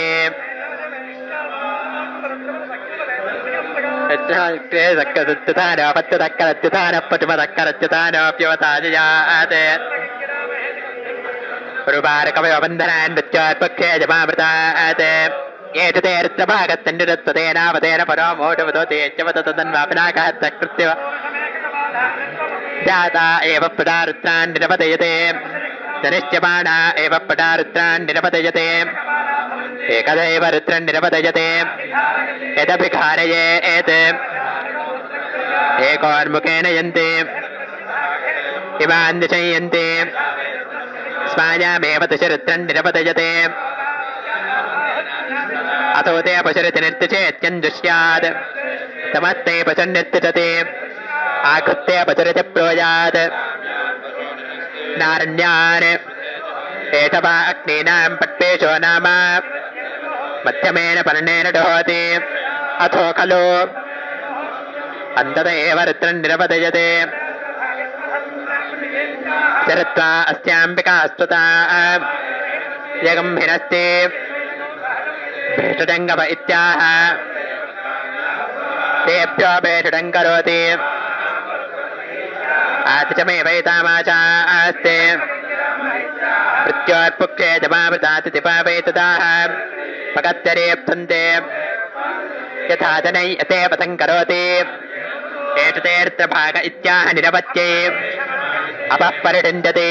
पत्युमदक्करत्युतानोऽप्यवताजयात् रुपारकवयोबन्धनान् नृत्योत्पक्षे जमामृतात् एषु ते रुद्रभागस्तण्डिरत्वतेनावतेन परो मोढवतो तेत्यवततन्वापिनाकः तत्कृत्य जाता एव पटा रुद्रान् निरपतयते धनिष्यमाणा एव पटा रुद्रान् निरपतयते एकदैव रुद्रन् निरपतयते यदभिखारयेत् एकोन्मुखेन यन्ति इमान् दिशयन्ति स्मायामेव दशरुद्रन् निरपतयते अथो ते पशुरिति निर्दिशेत्यन्दुष्यात् तमस्ते पशुर्निर्दिशति आकृत्य पशुरिति ब्रूयात् नारण्यान् एष वा अग्नीनां पट्पेशो नाम मध्यमेन पर्णेन डोहति अथो खलु अन्तत एव रुद्रन् निरपतयते चरत्वा अस्याम्बिका स्तुता यगम्भिरस्ति भेषडङ्गव इत्याह तेभ्यो भेषडं करोति आतिचमेवैतामाचास्ते मृत्योर्पुक्षे जमावृतातिथिपावैतदाः पकत्यरेप्सन्ते यथा जनै यते पथं करोति एषतेऽत्र भाग इत्याह निरपत्यै अपः परिषञ्जते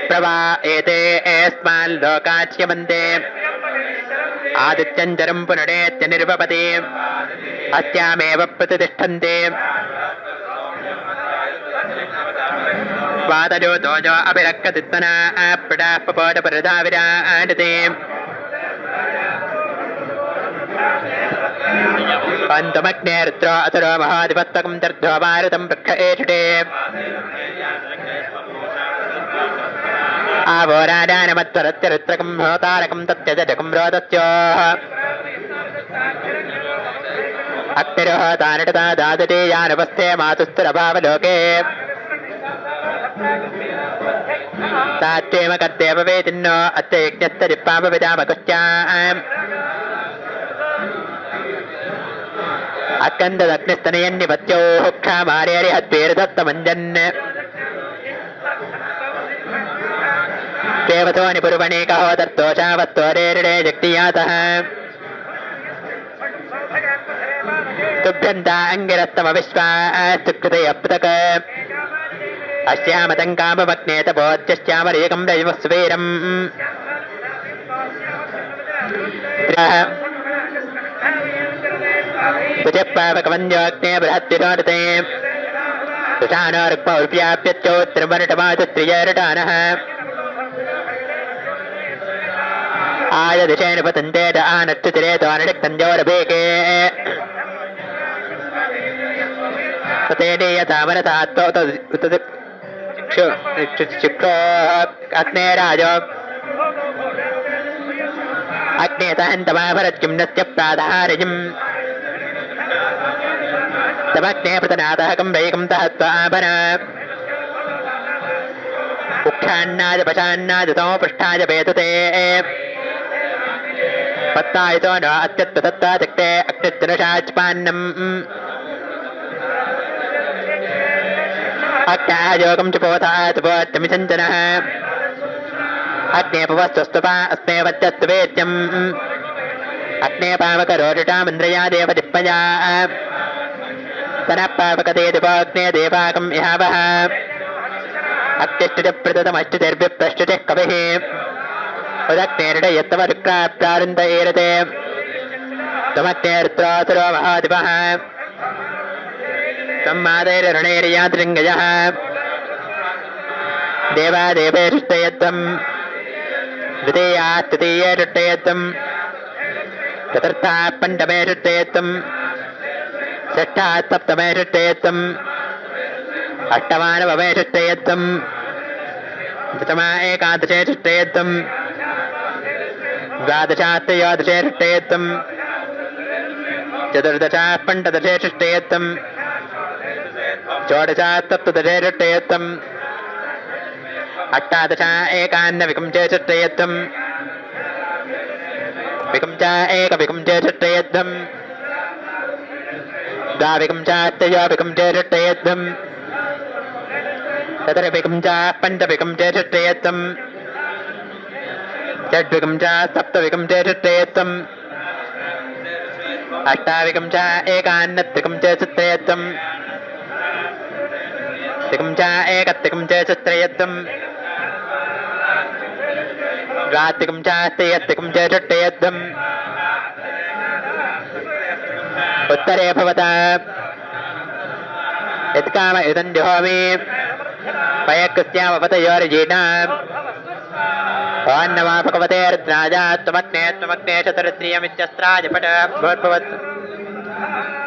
प्रवा एते एस्मान् लोकाच्यमन्ते आदित्यं चरं पुनरेत्य निर्वपति अस्यामेव प्रतिष्ठन्ते स्वादजो दोजो अभिरक्कतित्मना आपृडाः पपोटपरदा विराजते पन्तमग्ने रुद्रो असुरो महाधिपत्तकं दर्ध्वो भारतं वृक्ष एषटे आवो राजानमत्वरत्यरुत्रकं होतारकं तत्यजकं रोदस्योः अग्निरोह तानटता दादते यानवस्थे मातुस्तुरभावलोके तात्येम कर्देव वेदिन्नो अत्य यज्ञस्तरिप्पापविदामकुश्चाम् अक्कन्ददग्निस्तनयन्निपत्योः क्षामार्यरिहद्वीरदत्तमञ्जन् केवतो निपुर्वणेकहो दत्तोषावत्तोरेरिडे जग्नियातः तुभ्यन्ता अङ्गिरस्तमविश्वास्तुकृतयपृतक अस्यामतं काममग्नेत बोध्यश्चामरेकं रजमस्वेरम् तुजपावकवन्द्योऽग्ने बृहत्तिरोदते तुषानो रुक्मौर्व्याप्यच्चोत्तरमरटमातुत्रियरटानः आयदिशेनुपतन्ते च आनक्षुतिरेतो अनडिक्तञ्जोरभेके ततेनेयतामनतात्तो चिक्षो अग्नेराजो अग्नेतहन्तमाभरत्युम्नस्य प्राधारयम् तमग्ने प्रतनातः कम्बैकं तहत्वाभर कुक्षान्नाज पशान्नाज समोपृष्ठाय वेतते पत्तायतो न अत्यत्तत्ता त्यक्ते अग्निर्जनशाच्पान्नम् अग्नायोगं च पोतात्पोत्यमिसञ्जनः अग्ने पवस्तुस्तुपा अस्मे वच्चस्तुवेत्यम् अग्ने पावकरोषिटामिन्द्रया देवदिप्पया तनः पावकते दिवाग्ने देवाकम् इहावः अग्निष्टप्रदतमष्टतिर्विप्रष्टतिः कविः उदग्नेर्डयत्तवरुक्राप्तारुन्द एरते तमग्नेर्त्रासुरो महादिवः सम्मादैररुणैर्यादृङ्गयः देवादेवेष्टयत्वम् द्वितीयास्तृतीयेष्टयत्वम् चतुर्थाः पञ्चमेष्टयत्वम् षष्ठाः सप्तमेष्टयत्वम् अष्टमानवमेष्टयत्वम् दशमा एकादशेष्टयत्वम् द्वादशास्त्रयोदशेष्टयत्वम् चतुर्दशाः पञ्चदशेष्टयत्वम् षोडशाः सप्तदशेष्टयत्वम् अष्टादश एकान्नविकंशेष्टयत्वम् विकंश एकविकंशेष्टयत्वम् द्वाविकंशास्त्रयोविकंशेष्टयत्वम् चतुर्विकंशाः पञ्चविकंशेष्टयत्वम् षड्विकंशाः सप्तविकंशेष्टयत्वम् अष्टाविकंशा एकान्नत्रिकंशेष्टयत्वम् त्रिकंशा एकत्रिकंशेष्टयत्वम् द्वात्रिकंशास्त्रयत्रिकंशेष्टयत्वम् उत्तरे भवता यत्काम इदं जुहोमि पयकृत्यामपतयोर्जीना ओन्नमो भगवते रुद्राजा त्वमग्ने चतुर्द्रियमित्यस्त्राय पट भवद्भवत्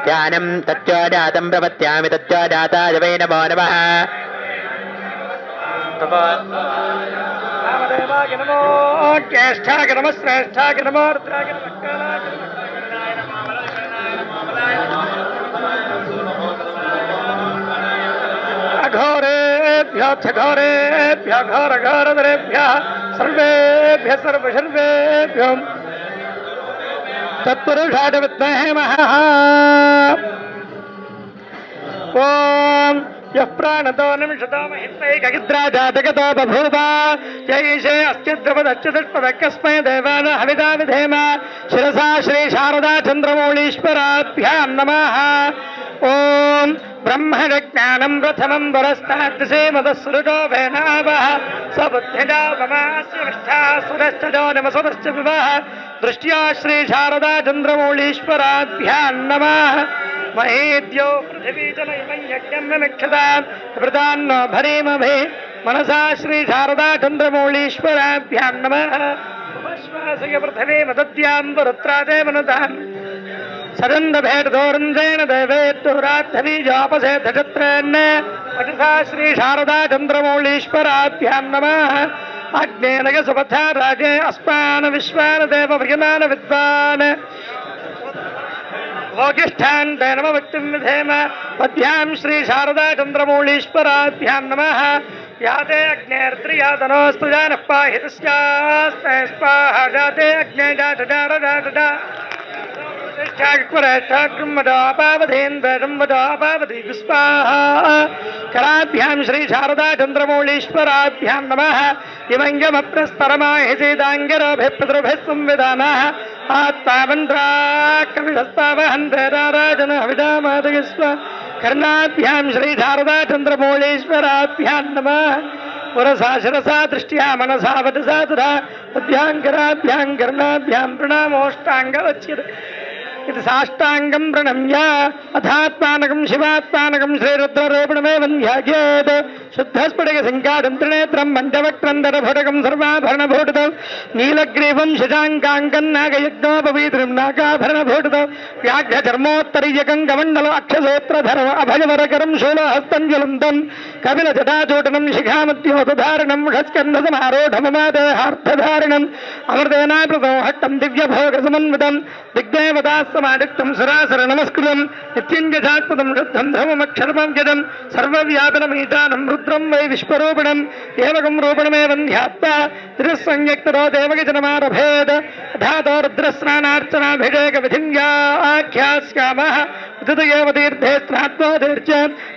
ध्यानं तच्चोदातं प्रपत्यामि तच्चोदाताय वै नमो नमः वामदेवाय नमो ज्येष्ठाय नमः श्रेष्ठाय नमो रुद्राय नमः अघोरेभ्यो घोरेभ्यो घोरघोरधरेभ्यः सर्वेभ्यः सर्वसर्वेभ्यो तत्पुरुषाय विद्महे महः ओम यः प्राणतो निमिषतो महित्वैकगिद्राजातगतो बभूव जैषे अस्त्यद्रवदच्युतष्पदकस्मै देवान हविदा विधेम शिरसा श्री शारदा चन्द्रमौळीश्वराभ्यां नमः ఓం బ్రహ్మజ్ఞానం ప్రథమం వరస్తాద్సే మదస్సృజో వేనావః సబుద్ధ్యజా మమాస్య విష్ఠాసురశ్చజో నమసదశ్చ వివః దృష్ట్యా శ్రీ శారదా చంద్రమౌళీశ్వరాభ్యాం నమః మహేద్యో పృథివీ జనయమం యజ్ఞం మిక్షతాం వృతాన్నో భరీమభే మనసా శ్రీ శారదా చంద్రమౌళీశ్వరాభ్యాం నమః ఉపశ్వాసయ పృథివీ మదద్యాం వరుత్రాదే మనతాం సదంద భేటదోరంజేన దేవేత్తోరాత్తబీజాపసేధచత్రేన్న వచసా శ్రీ శారదా చంద్రమౌళీశ్వరాభ్యాం నమః అగ్నేనగ సుపథ రాజే అస్మాన్ విశ్వాన దేవ భ్రియమాన విద్వాన్ భోగిష్ఠాన్ నమ భక్తిం విధేమ పద్భ్యాం శ్రీ శారదా చంద్రమౌళీశ్వరాభ్యాం నమః యాతే అగ్నేర్త్రియాతనోస్తు జానః పాహి తస్యాస్తే స్వాహ జాతే అగ్నే జాట కరాభ్యాం శ్రీ శారదా చంద్రమౌళీశ్వరాభ్యాం నమః ఇమంగమప్రస్తరమాహిసేదాంగిరభిపితృభిः సంవిధానः ఆత్మావంద్రాకవిధస్తావహంతరారాజన హవిదామాదయస్వ కర్ణాభ్యాం శ్రీ శారదా చంద్రమౌళీశ్వరాభ్యాం నమః పురసా శిరసా దృష్ట్యా మనసా వచసా తథా ఉద్భ్యాంకరాభ్యాం కర్ణాభ్యాం ప్రణామోష్టాంగవచ్యత ఇది సాష్టాంగం ప్రణమ్య అథాత్మానకం శివాత్మానకం శ్రీరుద్రరూపిణమేవం ధ్యాయేత్ శుద్ధస్ఫటిక సంకాఢం త్రినేత్రం పంచవక్త్రం దరభటకం సర్వాభరణభూషితం నీలగ్రీవం శశాంకాంకం నాగయజ్ఞోపవీతృం నాగాభరణభూషితం వ్యాఘ్రచర్మోత్తరీయకం కమండలం అక్షసూత్రధరం అభయవరకరం శూలహస్తంజలం తం కపిలజటాచూటనం శిఖామత్యోధారణం షస్కంధసమారోఢమమాదేహార్థధారణం అమృతేనాప్లతం హట్టం దివ్యభోగసమన్వితం దిగ్దేవతాస్తమాదిక్తం సురాసుర నమస్కృతం నిత్యంజాత్పదం శుద్ధం ధర్మమక్షరమం యదం సర్వవ్యాపనమీశానం రుద్రం వై విశ్వరూపిణం ఏవకం రూపిణమేవం ధ్యాత్వా తిరుస్సంయక్తరో దేవగజనమారభేద్ ధాతో రుద్రస్నానార్చనాభిషేక విధిన్యా ఆఖ్యాస్యామః ఉదితయేవ తీర్థే స్నాత్వాదీర్చ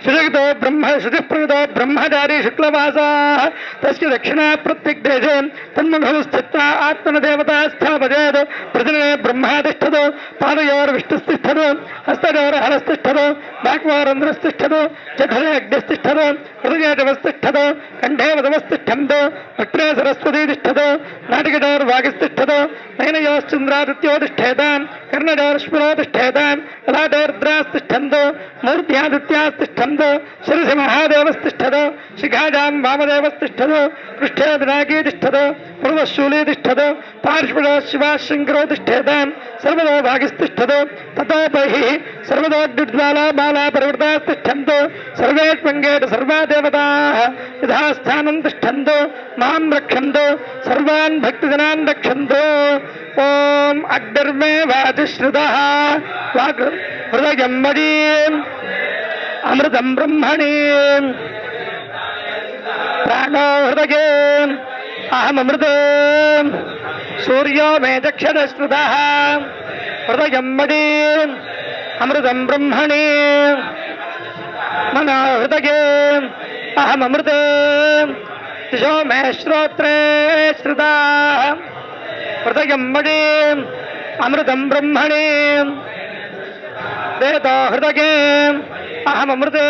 శుచితో బ్రహ్మ శుచిప్రయుతో బ్రహ్మచారీ శుక్లవాసాః తస్య దక్షిణా ప్రత్యగ్దేశే తన్ముఖం స్థిత్వా ఆత్మన దేవతా స్థాపయేత్ ప్రతినే బ్రహ్మాతిష్ఠతు పాదయోర్విష్ణుస్తిష్ఠతు హస్తయోర్హరస్తిష్ఠతు బాక్వారంధ్రస్తిష్ఠతు చతురే అగ్నిస్తిష్ఠతు హృదయేజవస్తిష్ఠతు కంఠే వదవస్తిష్ఠంతు వక్త్రే సరస్వతీ తిష్ఠతు నాటికటోర్వాగిస్తిష్ఠతు నయనయోశ్చంద్రాదిత్యో తిష్ఠేతాం కర్ణజోర్శ్వరో తిష్ఠేతాం లలాటోర్ద్రాస్తిష్ఠంతు మూర్ధ్యాదిత్యాస్తిష్ఠంతు శిరసి మహాదేవస్తిష్ఠతు శిఖాజాం వామదేవస్తిష్ఠతు పృష్ఠే వినాయకీ తిష్ఠతు పూర్వశూలీ తిష్ఠతు పార్శ్వదో శివాశంకరో తిష్ఠేతాం సర్వదో భాగిస్తిష్ఠతు తతో బహిః సర్వదోగ్నిజ్వాలా బాలా పరివృతాస్తిష్ఠంతు సర్వేష్వంగేట సర్వా దేవతాః యథాస్థానం తిష్ఠంతు మాం రక్షంతు సర్వాన్ భక్తిజనాన్ రక్షంతు ఓం అగ్నిర్మే వాతిశ్రుతః వాగ్ హృదయం మదీం అమృతం బ్రహ్మణి ప్రాణో హృదయే అహమృతే సూర్యో మే దక్షిణశ్రుతః హృదయం మదీం అమృతం బ్రహ్మణి మనో హృదయే అహమృతే దిశో మే శ్రోత్రే శ్రుతాః హృదయం మదీం అమృతం బ్రహ్మణి వేదో హృదయే అహమృతే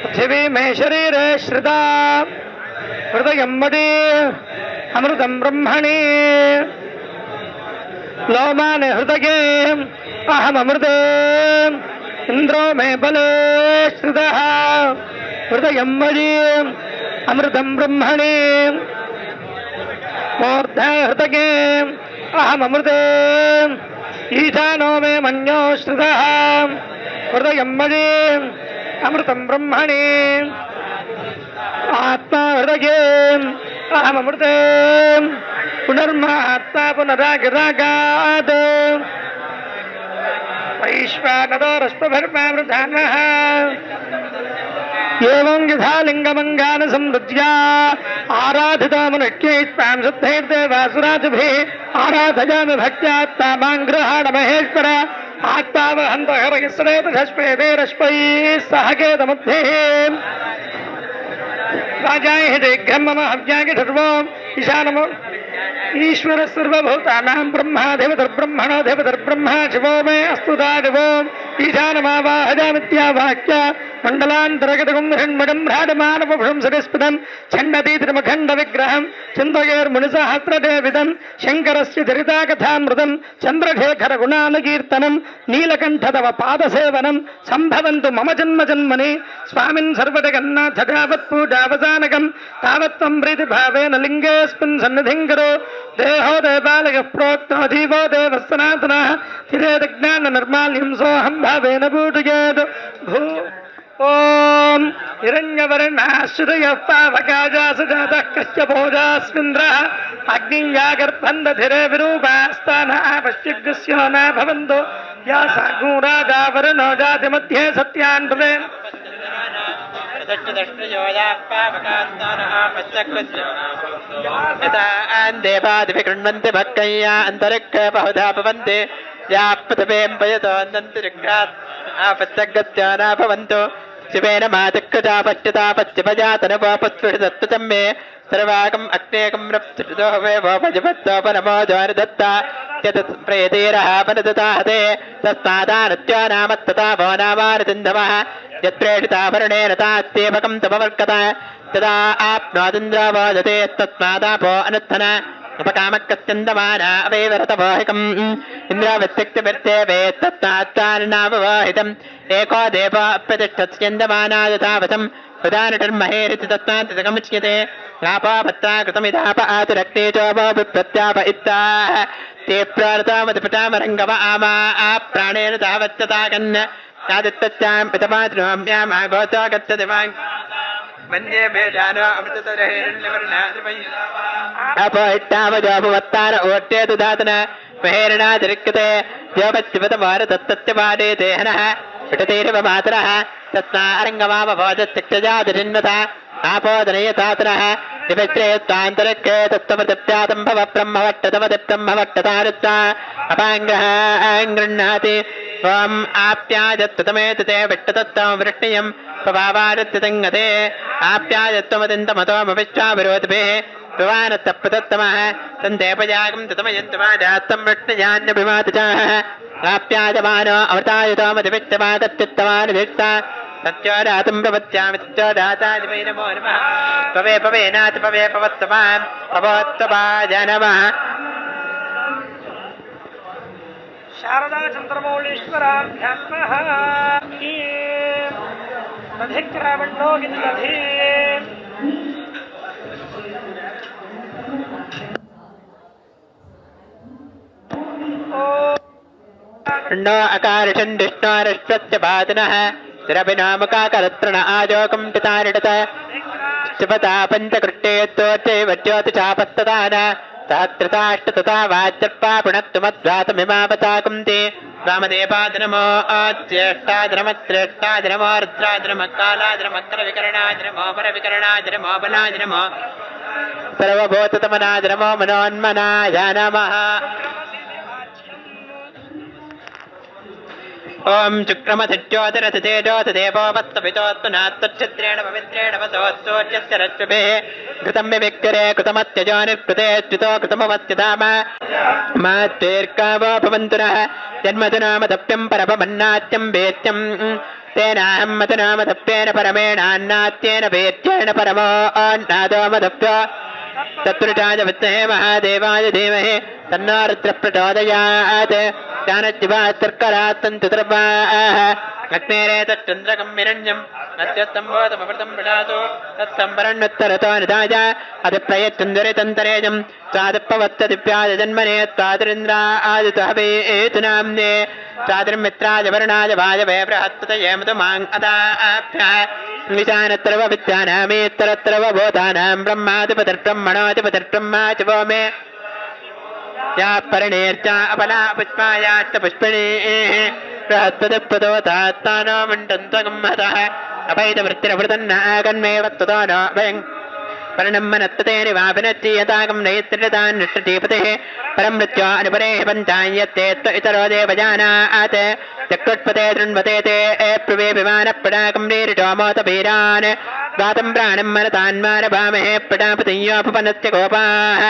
పృథివీ మే శరీరే శ్రుతా హృదయం మదీం అమృతం బ్రహ్మణి లోమాని హృదయే అహమృతే ఇంద్రో మే బలే శ్రుతః హృదయం మదీం అమృతం బ్రహ్మణి మూర్ధ హృదయే అహమృతే ఈశానో మే మన్యో శ్రుతః హృదయం మదీం అమృతం బ్రహ్మణి ఆత్మా హృదయే అహమృతే పునర్మాత్మా పునరాగిరాగాత్ వైశ్వానదో రశ్మభిర్మావృధానః ఏవం యథా లింగమంగాన సంవృజ్యా ఆరాధితామునక్యైస్వాం శుద్ధైర్దేవాసురాజుభిः ఆరాధయామి భక్త్యా తామాం గృహాణ మహేశ్వర ఆత్మావహంత హరయస్రేతశ్వేదేరశ్వైः సహకేతమధ్యే రాజాయ శీఘ్రం మమ హవ్యాగి సర్వం ఈశానము ఈశ్వర సర్వభూతానాం బ్రహ్మాధిపతిర్బ్రహ్మణోధిపతిర్బ్రహ్మ శివో మే అస్తు దాడివో ఈశానమావాహజామిత్యావాక్య మండలాంతరగతకం హిరణ్మగం భ్రాటమానవభృం సగస్ఫుటం ఛందతీతిమఖండ విగ్రహం చింతయేర్మునిసహస్రదేవిదం శంకరస్య చరితాకథామృతం చంద్రశేఖర గుణానుకీర్తనం నీలకంఠతవ పాదసేవనం సంభవంతు మమ జన్మ జన్మని స్వామిన్ సర్వజగన్నాథ తావత్ పూజావసానకం తావత్వం ప్రీతిభావేన లింగేస్మిన్ సన్నిధిం కరో దేహో దేవాలయ ప్రోక్తో జీవో దేవ సనాతనః తిరేదజ్ఞాన నిర్మాల్యం సోహం భావేన పూజయేత్ భూ ఓం హిరణ్యవర్ణాశ్రుతయః పావకాజాసజాతః కశ్యపోజాస్మింద్రः అగ్నియాగర్భందధిరే విరూపాస్తానः పశ్యగ్స్యో న భవంతో యా సాగూరాజావరుణో జాతిమధ్యే సత్యాన్ భవేన్ దేవాదివిగృణ్వంతి భక్తయ్యా అంతరిక్ష బహుధా భవంతి యా పృథివీం పయతోన్నంతిరిక్షాత్ ఆపశ్చగత్యా న భవంతు శివేన మాతిక్షజా పశ్చితా పశ్చిమజాతనవోపస్పృశతత్వం మే సర్వాగం అగ్నేకం రప్సుదో వేవోపజపత్తో పరమో ద్వారదత్తా యతప్రేతేరః పనదతాహతే తస్మాదానత్యో నామత్తతా వో నామారతింధవః యత్ప్రేషితాభరణేన తాస్యేవకం తమవర్కత తదా ఆప్నోదింద్రవోదతే తస్మాదాపో అనుత్తన ఉపకామకస్యందమానా అవైవరతవాహికం ఇంద్రావత్యక్తివర్తే వేత్తత్తాత్తారణావవాహితం ఏకో దేవ అప్రతిష్ఠత్స్యందమానాదతావతం ఉదానటర్మహేరితి తస్మాత్తగముచ్యతే ఆపాపత్తాకృతమిదాప ఆతురక్తేజోపో విప్రత్యాప ఇత్తాః ते प्रारतामतिपटामरङ्गव आमा प्राणेन तावत्यताकन् तादित्तस्यां पितमातृमाम्याम् आगोतागत्यदिवाङ् वन्दे मेधानो अमृततरहेरण्यवर्णाद्रवै अपहिट्टावजोपवत्तान ओट्येतु धातन महेरणातिरिक्यते योपत्युपतमारतत्तत्यपादे देहनः पिटतेरिव मातरः तस्मा अरङ्गमामभोजत्यक्षजातिरिन्वता आपोदनयतातनः निमित्रेत्तान्तरिक्षे तत्त्वमतिप्यातं भव ब्रह्मवट्टतमति ब्रह्मवट्टतारुत्सा अपाङ्गः गृह्णाति त्वम् आप्यायत्तमेतते विट्टतत्त्वं वृष्णियं पवावारत्यतङ्गते आप्यायत्वमतिन्तमतोमविश्वाविरोधिभिः विवानत्तप्रतत्तमः सन्देपयागं ततमयन्तमाजात्तं वृष्णियान्यभिमातिचाः आप्यायमानो अमृतायुतोमतिविच्चमागत्युत्तमानि धिष्टा सत्योदातं प्रपत्यामि सत्योदातादिवै नमो नमः पवे पवेनाति पवे पवत्तमान् पवोत्तमाय नमः शारदा चन्द्रमौळीश्वराभ्यात्मः दधिक्रावण्णो गिन्दधि नो अकारिषण्डिष्णोरश्वस्य पादनः तिरभिनामकाकरत्रण आजोकं पितारिडत शिवता पञ्चकृष्टेत्तोच्चैवज्योतिषापस्तदान सहस्रताष्टतथा वाच्यर्पा पुणक्तुमध्वातमिमावताकं ते वामदेवादिनमो ज्येष्ठादिनमश्रेष्ठादिनमो रुद्रादिनमकालादिनमकरविकरणादिनमो परविकरणादिनमो बलादिनमो सर्वभूततमनादिनमो मनोन्मनाय नमः ओम शुक्रमधिज्योतिरथितेजोतिदेवोपस्तपितोत्तुनात्तच्छिद्रेण पवित्रेण वसोत्सोर्यस्य रश्मिभिः घृतं विविक्तरे कृतमत्यजो निर्कृते च्युतो कृतमवत्यधाम मात्वेर्कावो भवन्तु नः जन्मधुनामधप्यं परममन्नात्यं वेत्यं तेनाहं मधुनामधप्येन परमेणान्नात्येन वेत्येन परमो अन्नादोमधप्यो तत्पुरुषाय विद्महे महादेवाय धीमहि तन्नो रुद्रः प्रचोदयात् ज्ञानज्जिवात्तर्करात्तन्तु सर्वाः अग्नेरेतश्चन्द्रकं हिरण्यम् अद्यस्तम्भोतमृतं विडातो तत्सम्भरण्युत्तरतो निधाय अधिप्रयच्छन्दरितन्तरेजं स्वादिप्पवत्तदिव्याय जन्मने स्वादिरिन्द्रा आदितहवे एतु नाम्ने स्वादिर्मित्राय वरुणाय वायवे बृहत्पतये मधुमाङ् अदाभ्यः विशानत्रव विद्यानामेत्तरत्रव भूतानां ब्रह्माधिपतिर्ब्रह्मणोऽधिपतिर्ब्रह्मा च वो मे या परिणेर्चा अपला पुष्पायाश्च पुष्पिणीः बृहत्पतिप्रदोतात्तानो मण्डन्त्वगं हतः अपैतवृत्तिरवृतन्नागन्मेव त्वतो नो भयं पर्णं मनत्तते निवापिनच्चीयताकं नैत्रितान् निष्ठजीपतिः परं मृत्यो अनुपरेः पञ्चायत्ते त्व इतरो देवजानात् चक्रुत्पते तृण्वते ते प्रुवे विमानपडाकं नीरिटोमोतभीरान् गातं प्राणं मनतान्मानभामहे प्रजापतियोपपनस्य गोपाः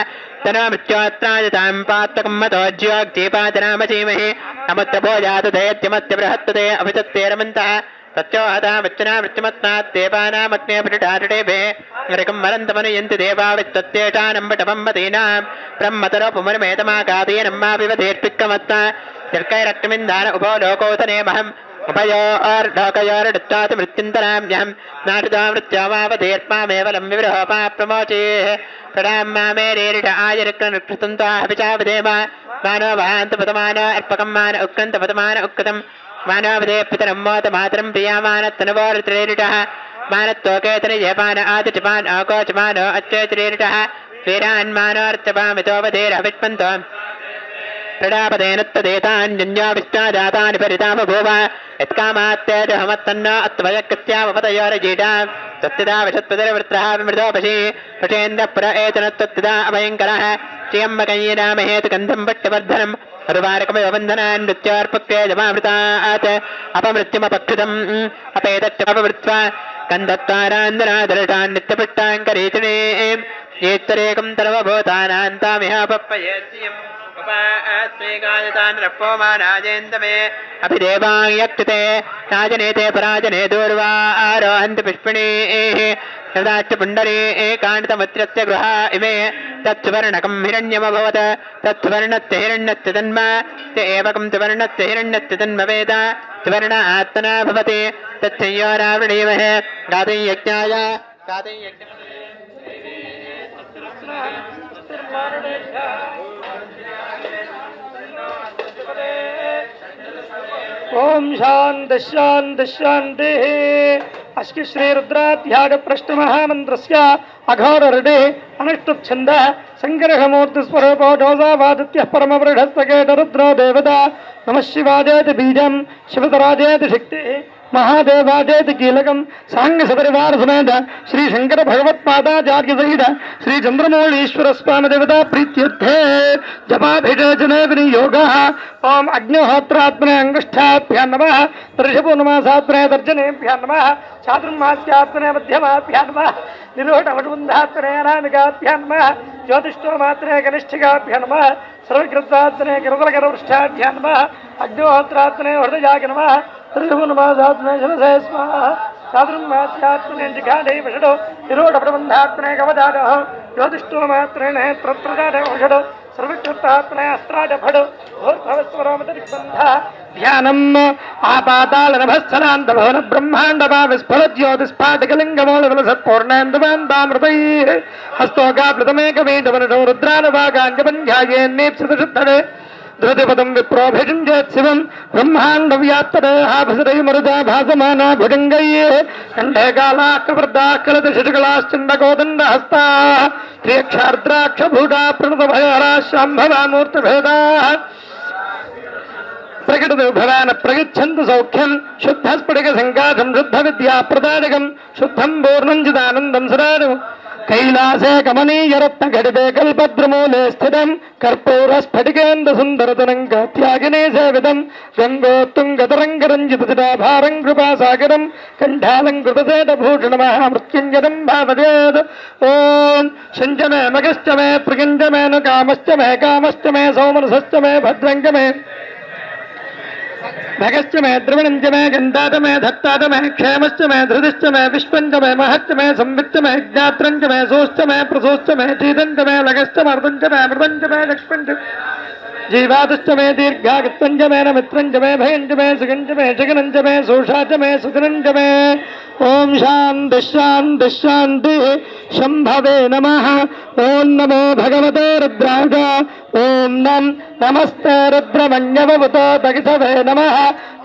तना मृत्योत्रायतां पात्रकं मतोज्योग्जीपातनामसीमहे अमुत्रभो जातु दयत्यमत्य बृहत्तते अभितत्ते रमन्तः तत्योहता वच्चना मृत्युमत्नात्तेपानामग्ने प्रतिटाटुटेभे ऋकं मरन्तमनुयन्ति देवावित्तत्येषानम्बटमम्मतीनां ब्रह्मतरोपुमरुमेतमाकादीनम्मापिवधेर्पिक्कमत्ता निर्कैरक्तिमिन्दान उभो लोकोतनेमहम् उभयोर्डोकयोर्डुत्ताति मृत्युन्तराम्यहं नाटितो मृत्योमावधीर्मामेव लम्बिविरहोपा प्रमोचेः प्रणाम मामेरेरिष आयरिक्रनुकृतन्त्वाः विचावदेव मानो भान्तपतमान अर्पकं मान उक्कन्तपतमान उक्कतं मानवदे पितरं मोतमातरं प्रियामानत्तनवोर्त्रेरिटः मानत्वकेतनजयपान आदिचपान अकोचमानो अच्चेतिरेरिटः वीरान्मानोऽर्चपामितोवधेरविष्पन्तो प्रडापदेनत्तदेतान्यन्यो विष्टाजातानि परितामभूव यत्कामात्तेजहमत्तन्न अत्वयकृत्यावपतयोरजीटा तत्तिदा विषत्पदरवृत्रः विमृतोपशी पशेन्द्रपुर एतनत्तत्तिदा अभयङ्करः श्रियम्बकय्यनामहेतु गन्धं भट्टवर्धनम् अरुवारकमयो वन्दनान् नृत्यार्पक्ते जमामृतात् अपमृत्युमपक्षितम् अपेतच्चमपवृत्वा कन्दत्तारान्दनादर्शान् नित्यपट्टाङ्करीतिने येत्तरेकं तरवभूतानान्तामिहापप्पयेत्स्यम् गायतान्रप्पोमानाजेन्दमे अभिदेवायक्षते राजनेते पराजने दूर्वा आरोहन्ति पुष्पिणीः यदाच्च पुण्डरी काण्डतमुत्रस्य गृहा इमे तत्सुवर्णकं हिरण्यमभवत् तत्सुवर्णस्य हिरण्यस्य जन्म ते एवकं सुवर्णस्य हिरण्यस्य जन्म वेद सुवर्ण आत्मना भवति तत्संयोरावृणीमहे गातं यज्ञाय गातं यज्ञ ओम शांति शांति शांति अस्कि श्री रुद्राध्याय प्रश्न महामंत्रस्य अघोररडे अनुष्टुप्छंद संग्रहमूर्ति स्वरूपो जोजावादित्य परमवृढस्तकेट रुद्रो देवता नमः शिवाजेति बीजं शिवतराजेति शक्ति महादेवाजेति कीलकं सांग सपरिवार समेत श्री शंकर भगवत्पादाचार्य सहित श्री चंद्रमौळीश्वर स्वामी देवता प्रीत्यर्थे जपाभिषेचने विनियोगः ओम अग्निहोत्रात्मने अंगुष्ठाभ्यां नमः ऋषपूर्णमासात्मने तर्जनेभ्यां नमः चातुर्मास्यात्मने मध्यमाभ्यां नमः निरोढवटुन्धात्मने अनामिकाभ्यां नमः ज्योतिष्ठोमात्मने कनिष्ठिकाभ्यां नमः सर्वकृतात्मने गिरवलगरवृष्ठाभ्यां नमः अग्निहोत्रात्मने हृदयाय नमः ऋषपूर्णमासात्मने शिरसे स्वाहा चातुर्मास्यात्मने जिघाधे वषडो निरोढप्रबन्धात्मने कवचाडः ज्योतिष्ठोमात्मने नेत्रप्रजाडे वषडो सर्वकृतात्मने अस्त्राडभडो भोर्भवस्वरोमतरिक्बन्धः ध्यानम् आपातालनभस्थलान्तभवन ब्रह्माण्डभाविस्फलज्योतिस्फाटिकलिङ्गमौलिफलसत्पूर्णेन्दुवान्तामृतैः हस्तोकाप्लुतमेकमेकवनटो रुद्रानुभागाङ्गपञ्झायेन्नेप्सितशुद्धरे धृतिपदं विप्रोभिषिञ्चेत् शिवं ब्रह्माण्डव्याप्तदेहाभसरै मरुदा भासमाना भुजङ्गैः कण्ठे कालाक्कवृद्धाः कलदशकलाश्चण्डकोदण्डहस्ताः त्र्यक्षार्द्राक्षभूता प्रणतभयहराः शाम्भवा मूर्तिभेदाः प्रकटभवान प्रगच्छन्तु सौख्यं शुद्धस्फटिकसङ्काशं शुद्धविद्याप्रदायकं शुद्धं पूर्णं चिदानन्दं सदानु कैलासे कमनीयरत्नघटिते कल्पद्रुमूले स्थितं कर्पूरस्फटिकेन्दुसुन्दरतरङ्गत्यागिने सेवितं गङ्गोत्तुङ्गतरङ्गरञ्जितजटाभारं कृपासागरं कण्ठालङ्कृतसेटभूषणमहामृत्युञ्जनं भावयेत् ॐ शञ्च मे मगश्च मे प्रगञ्च मे नु कामश्च मे सौमनसश्च मे भद्रञ्च मे भगश्च मे द्रविणञ्च मे गन्धात मे धत्तात मे क्षेमश्च मे धृतिश्च मे विश्वञ्च मे महश्च मे संविच्च मे ज्ञात्रञ्च मे सोश्च मे प्रसोश्च मे चीदञ्च मे लगश्च मर्दञ्च मे मृदञ्च मे लक्ष्मञ्च जीवातश्च मे दीर्घागत्वञ्च मे न मित्रञ्च मे भयञ्च मे सुगञ्च मे जगनञ्च मे सोषा च मे सुदिनञ्च मे ओम शांति शांति शांति शंभवे नमः। ओम नमो भगवते रुद्राय। ओम नमस्ते रुद्रमन्यवतो दगिषवे नमः।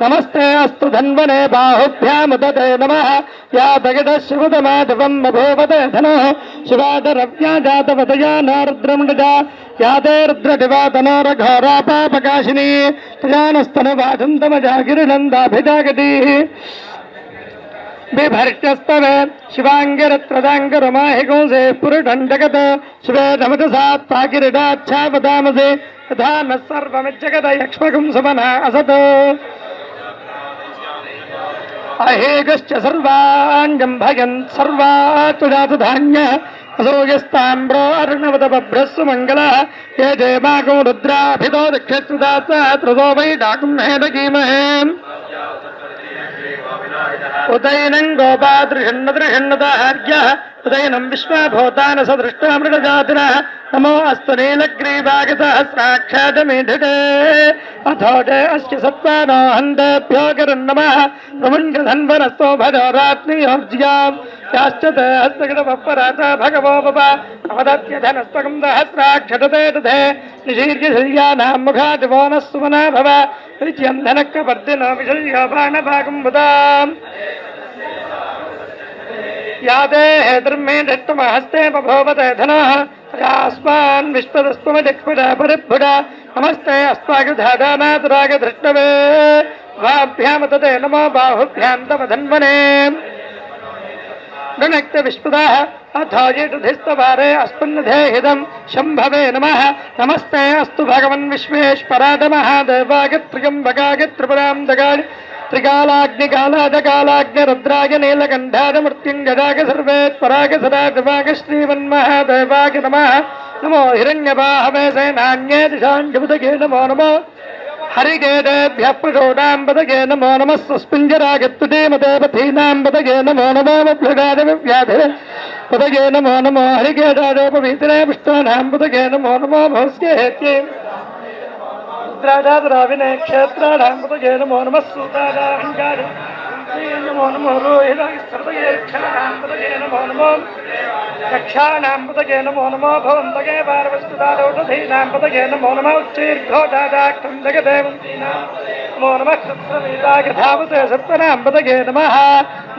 नमस्ते अस्तु धन्वने बाहुभ्यामुदते नमः। या दगिषशिवतमाधवं बभूवते धनः शिवादरव्या जातवतया न रुद्रमृजा या ते रुद्रदिवातनोरघोरापापकाशिनी प्रजानस्तनवाचन्तमजागिरिनन्दाभिजागतिः बिभर्त्यस्तवे शिवाङ्गिरत्रदाङ्गरमाहिगुंसे पुरुषं जगत् श्वेतमतसात्पाकिरिडाच्छावदामसे तथा न सर्वमिज्जगत यक्ष्मगुं सुमनः असत्। अहेगश्च सर्वाण्यं भयन् सर्वातु जातु धान्य असोयस्ताम्रो अर्णवदभ्रस्सु मङ्गलः ये जयमागो रुद्राभितो दक्षिणदासा त्रिदो वै डाकुं हेदगीमहे उदैनं गोपादृषण्णदृषण्णदाहार्यः उदैनं विश्वभूतानसदृष्टामृतजातिनः नमो अस्तु नीलग्रीवागतः साक्षादमेधिटे अथो जय अस्य सत्त्वानो हन्तेभ्यो गिरन्नमः प्रमुञ्चधन्वनस्तो भजोरात्नियोर्ज्याम् याश्च ते हस्तगणपराता भगवो बप अवदत्यधनस्तकं सहस्राक्षते दधे निशीर्य शय्यानां मुखादिवो नः सुमना भव विच्यं धनक्कपर्दिनो विशय्यो बाणभागं बुधाम् यादे हेतुर्मे दृष्टमहस्ते बभूवते धनः तयास्मान् विश्वदस्तुमदिक्पुरा परिभुरा नमस्ते अस्माकधादानातुरागधृष्टवे वाभ्यां तते नमो बाहुभ्यां तव धन्वने गणक्त विश्वदाः अथोजितधिस्तवारे अस्मिन्नधेहिदं शम्भवे नमः नमस्ते अस्तु भगवन् विश्वेश्वराय महादेवाय त्रिपुरां दगाय त्रिकालाग्निकालाजकालाग्नि रुद्राय नीलकण्ठाय मृत्युञ्जयाय सर्वेश्वराय सदाशिवाय श्रीमन्महादेवाय नमः नमो हिरण्यबाहवे सेनान्ये दिशाञ्जबुधगे नमो नमो हरिकेतेभ्यः प्रचोदाम्बदगे नमो नमः स्वस्मिञ्जरागत्तुदेमदेवतीनाम्बदगे नमो नमो व्याधे पदगे नमो नमो हरिकेतादोपवीतिने विष्णूनाम्बदगे नमो नमो भवस्ये हेत्ये रुद्राजातराविने क्षेत्राणाम्बदगे नमो नमः सूतादाहङ्कार नमो नमो रोहितास्तर्दगे रक्षाणाम्बदगे नमो नमो रक्षाणाम्बदगे नमो नमो भवन्तगे पार्वस्तुतादौषधीनाम्बदगे नमो नमः उच्चैर्घोषादाक्षं जगदेवन्तीनां नमो नमः क्षत्रवीतागधावते सत्तनाम्बदगे नमः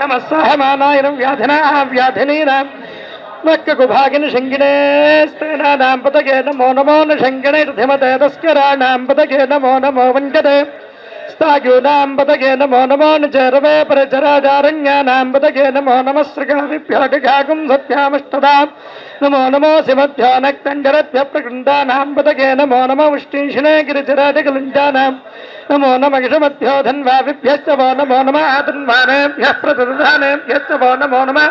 नमः सहमानायनं व्याधिनाः व्याधिनीनां मक्ककुभागिनि शङ्गिने स्तेनानाम्बदगे नमो नमो न शङ्गिने रथिमते तस्कराणाम्बदगे नमो नमो वञ्जते स्ताग्यूनाम्बदगे नमो नमो न चरवे परचराजारण्यानाम्बदगे नमो नमः सृगाविभ्यागुं सत्यामष्टदां नमो नमो शिवभ्यो नक्तञ्जरभ्यः प्रकृन्दानाम्बदगे नमो नमो उष्णीषिणे गिरिचरादिकलुञ्जानां नमो नमः गिषमभ्यो धन्वाविभ्यश्च वो नमो नमः आतन्वानेभ्यः प्रतिदधानेभ्यश्च वो नमो नमः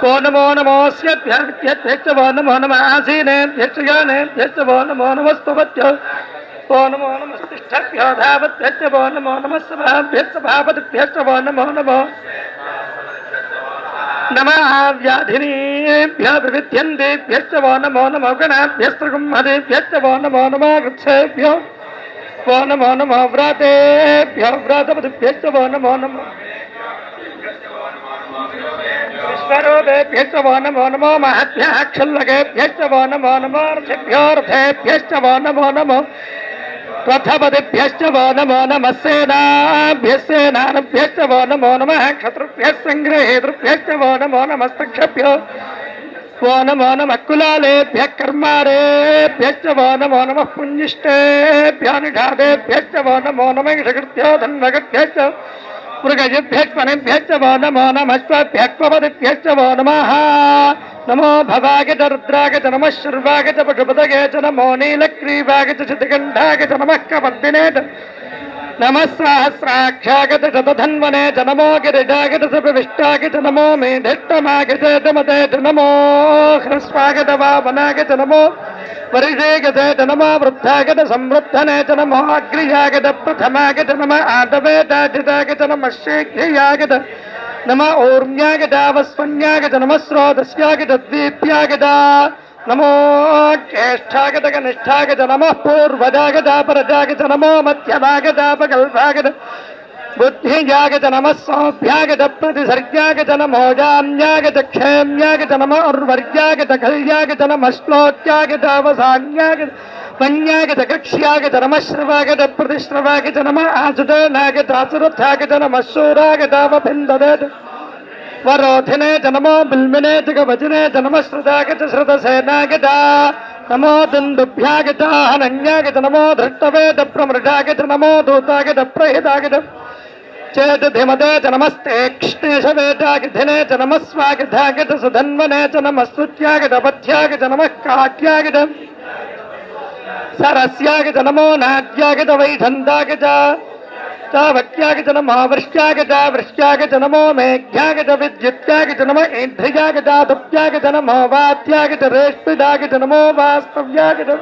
वो नमो नमोऽस्यभ्यश्च वो नमो नमः आसीनेभ्यश्च यानेभ्यश्च वो नमो नमस्तुभ्यो वो नमो नमस्तिष्ठभ्यो धावद्भ्यश्च वो नमो नमः सभाभ्यश्च भावद्भ्यश्च वो नमो नमो नमः व्याधिनीभ्यो विविध्यन्तेभ्यश्च वो नमो नमो गणाभ्यस्त्रिगुम्हदेभ्यश्च वो नमो नमो वृत्सेभ्यो वो नमो नमो व्रातेभ्यो व्रातपतिभ्यश्च वो नमो नमो विश्वरूपेभ्यश्च वो नमो नमो महद्भ्यः क्षुल्लकेभ्यश्च वो नमो नमो रथेभ्यो रथेभ्यश्च वो नमो नमो रथपतिभ्यश्च वो नमो नमः सेनाभ्यश्च वो नमो नमः क्षत्रुभ्यः सङ्ग्रहेतृभ्यश्च वो नमो नमस्तक्षभ्यो वो नमो नमः कुलालेभ्यः कर्मारेभ्यश्च वो नमो नमः पुञ्जिष्टेभ्यो निषादेभ्यश्च वो नमो नमः षकृत्यो धन्वगभ्यश्च मृगजिभ्यश्च वो नमो नमः स्वभ्यक्वपदिभ्यश्च वो नमः नमो भवाय च रुद्राय च नमः शर्वाय च पशुपतये च नमो नीलग्रीवाय च शितिकण्ठाय च नमः कपर्दिने च नमः सहस्राक्षाय च शतधन्वने च नमो गिरिजाय च सप्रविष्टाय च नमो मेधिष्टमाय च मते च नमो ह्रस्वाय च वामनाय च नमो परिषेय च नमो वृद्धाय च संवृद्धने च नमो अग्रियाय च प्रथमाय च नमः आदवे चाजिताय च नमः शीघ्रियाय च नमः ऊर्म्याय च वस्वन्याय च नमः स्रोतस्याय च दीप्याय च नमो ज्येष्ठाय च कनिष्ठाय च नमः पूर्वजाय च परजाय च नमो मध्यमाय च अपकल्पाय च बुद्धिजाय च नमः सौभ्याय च प्रतिसर्गाय च नमो जाम्याय च क्षेम्याय च नमः उर्वर्याय च खल्याय च नमः श्लोक्याय च अवसान्याय च वन्याय च कक्ष्याय च नमः श्रवाय च प्रतिश्रवाय च नमः आसुतेनाय च आसुरथाय च नमः शूराय च अवभिन्दने च वरोधिने च नमो बिल्मिने च कवचने च नमः श्रुताय च श्रुतसेनाय च नमो दुन्दुभ्याय च हनन्याय च नमो धृष्टवे च प्रमृषाय च नमो दूताय च प्रहिताय च चेतधिमते च नमस्ते कृष्णेशवे चागिधिने च नमः स्वागिधाय च सुधन्वने च नमः स्तुत्याय च पथ्याय च नमः काट्याय च सरस्याय च नमो नाट्याय च वैठन्ताय च तावत्याग च नमो वृष्ट्याग च वृष्ट्याग च नमो मेघ्याग च विद्युत्याग च नमो ऐन्द्रियाग च दुप्त्याग च नमो वात्याग च रेष्पिदाग च नमो वास्तव्याग च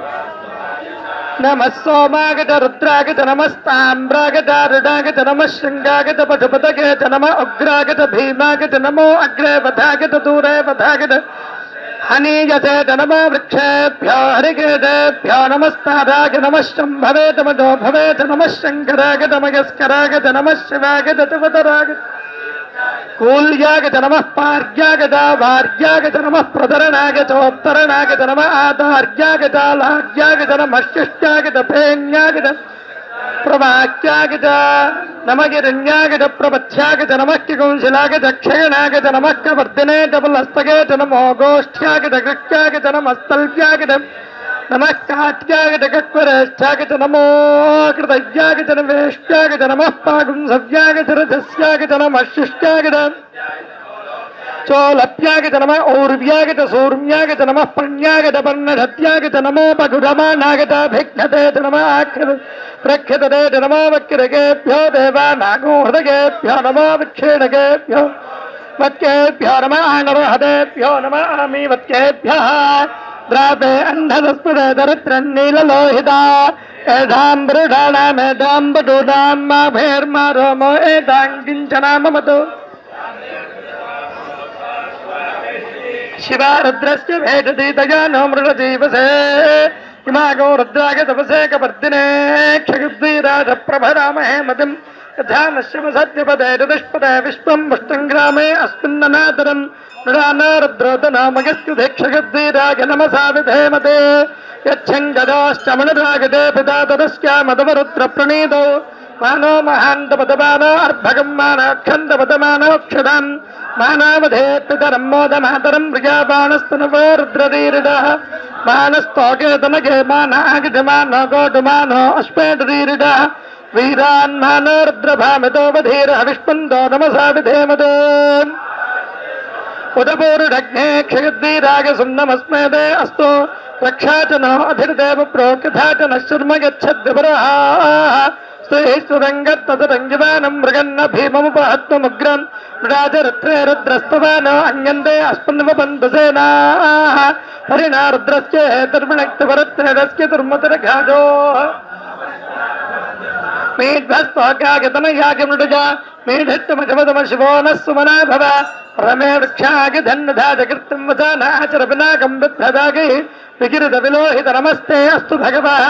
नमः सोमाग च रुद्राग च नमस्ताम्राग च रुडाग च नमः शृङ्गाग च पशुपतगे च नमः उग्राग च भीमाग च नमो अग्रे वधाग च दूरे वधाग च हनीयसे च नमो वृक्षेभ्यो हरिकेतेभ्यो नमस्ताराग नमः शम्भवे च मजो भवे च नमः शङ्कराग च मयस्कराग च नमः शिवाग च वदराग कूल्याग च नमः पार्याग च वार्याग च नमः प्रदरणाग चोत्तरणाग च नमः आधार्याग च लाड्याग च नमः शिष्ट्याग च फेन्याग च प्रवाक्याग च नमः गिरण्याग च प्रपथ्याग च नमः किकुंशिलाग च क्षयणाग च नमः कवर्दिने च पुलस्तगे च नमो गोष्ठ्याग च कृत्याग च नमः स्तल्प्याग च नमः काट्याग च कक्वरेष्ठ्याग च नमो कृतज्ञाग च नवेष्ट्याग च नमः पागुंसव्याग च रथस्याग च नमः शिष्ट्याग च चोलप्याग च नमः और्व्याग च सूर्म्याग च नमः पण्याग च पर्णधत्याग च नमो पगुधमानाग च भिघ्नते च नमः प्रख्यते च नमो वक्रेभ्यो देवानागो हृदयेभ्यो नमो विक्षेणकेभ्यो वत्केभ्यो नमः आनरहदेभ्यो नमः आमीवत्केभ्यः द्रापे अन्धस्पदे दरिद्रन्नीललोहिता एधां मृडाणामेधां बडूनां मा भैर्मा रोमो एधां किञ्चना ममतु शिवा रुद्रस्य भेदति दयानो मृडजीवसे इमागो रुद्राग तपसे कपर्दिने क्षगद्वीराजप्रभरामहे मतिं यथा नश्यमसत्यपदे ऋदुष्पदे विश्वं पुष्टङ्ग्रामे अस्मिन्ननादरं मृडाना रुद्रोतनामगस्युधे क्षगद्वीराज नमसा विधेमते यच्छङ्गदाश्चमणरागदे पिता तदस्यामदवरुद्रप्रणीतौ मानो महान्तपदमानो अर्भगं मानाक्षन्तपदमानोक्षदाम् मानावधे पितरं मोदमातरं प्रियाबाणस्तनवो रुद्ररीरिडः मानस्तोकेतनगे मानागजमानो गोटुमानो अश्वेटरीरिडः वीरान् मानो रुद्रभामितो वधीरः विष्पन्दो नमसा विधेमते उदपूरुढग्ने क्षयद्वीराग सुन्नमस्मेदे अस्तु रक्षा च नो अधिर्देव प्रोक्यथा च नः शर्म गच्छद्विपरः स्तुरङ्गत्तदरङ्गिवानं मृगन्न भीममुपहत्वमुग्रं मृडाचरत्रे रुद्रस्तवानो अन्यन्ते अस्मन्वबन्धुसेनाः हरिणा रुद्रस्य हेतर्विणक्तवरत्रेदस्य दुर्मतिरघाजो मेध्वस्तोकागतनयागमृडुजा मेढट्टमजमदम शिवो नः सुमना भव रमे वृक्षागिधन्नधाजकृत्यं वसानाचरपिनाकं विद्धदागैः विकिरितविलोहित नमस्ते अस्तु भगवः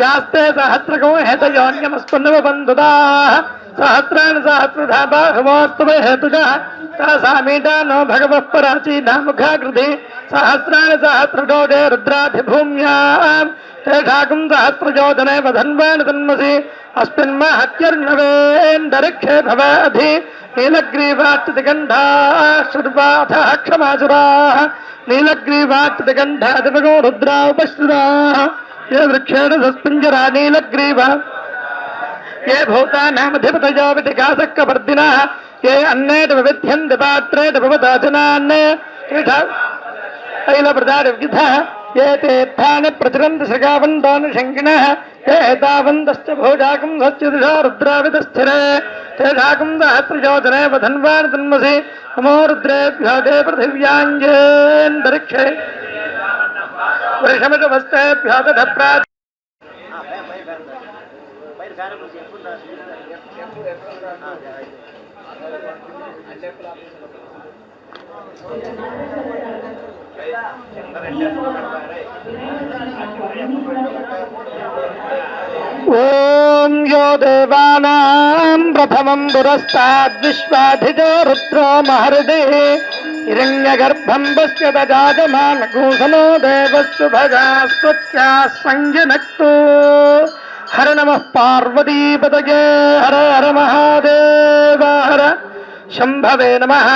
यास्ते सहस्रको हेतयोन्यमस्पन्नवबन्धुदाः सहस्राणि सहस्रधा बाहवोऽस्तु हेतुजः तासामीडा नो भगवः पराचीनामुखाकृति सहस्राणि सहस्रजोजे रुद्राधिभूम्याम् तेषाकं सहस्रजोजने वधन्वानि तन्मसि अस्मिन्महत्यर्णवेन्दरिक्षे भवाधि नीलग्रीवाच्युतिगन्धाः शर्वाथः क्षमासुराः नीलग्रीवाच्युतिगन्धादिवगो रुद्रा उपश्रुताः ये वृक्षेण सस्पिञ्जरा नीलग्रीव ये भूतानामधिपतयो विधिकासक्कवर्दिनः ये अन्नेट विविध्यन्ति पात्रेट भवदाचनान्ने तैलप्रदारविधः ये तीर्थानि प्रचरन्ति श्रगावन्तानुषङ्गिणः ये एतावन्तश्च भोजाकं सच्युतिषा रुद्राविदस्थिरे तेषाकं सहस्रयोजने वधन्वानि तन्मसि नमो रुद्रेभ्यो ते पृथिव्याञ्जेन्दरिक्षे वृषमितमस्तेभ्यो तथा ओम यो देवानां प्रथमं पुरस्ताद्विश्वाधिजो रुद्रो महर्षिः हिरण्यगर्भं पश्य दजाजमानकूसनो देवस्तु भजास्त्वत्या संजनक्तु हर नमः पार्वतीपतये हर हर महादेव हर शंभवे नमः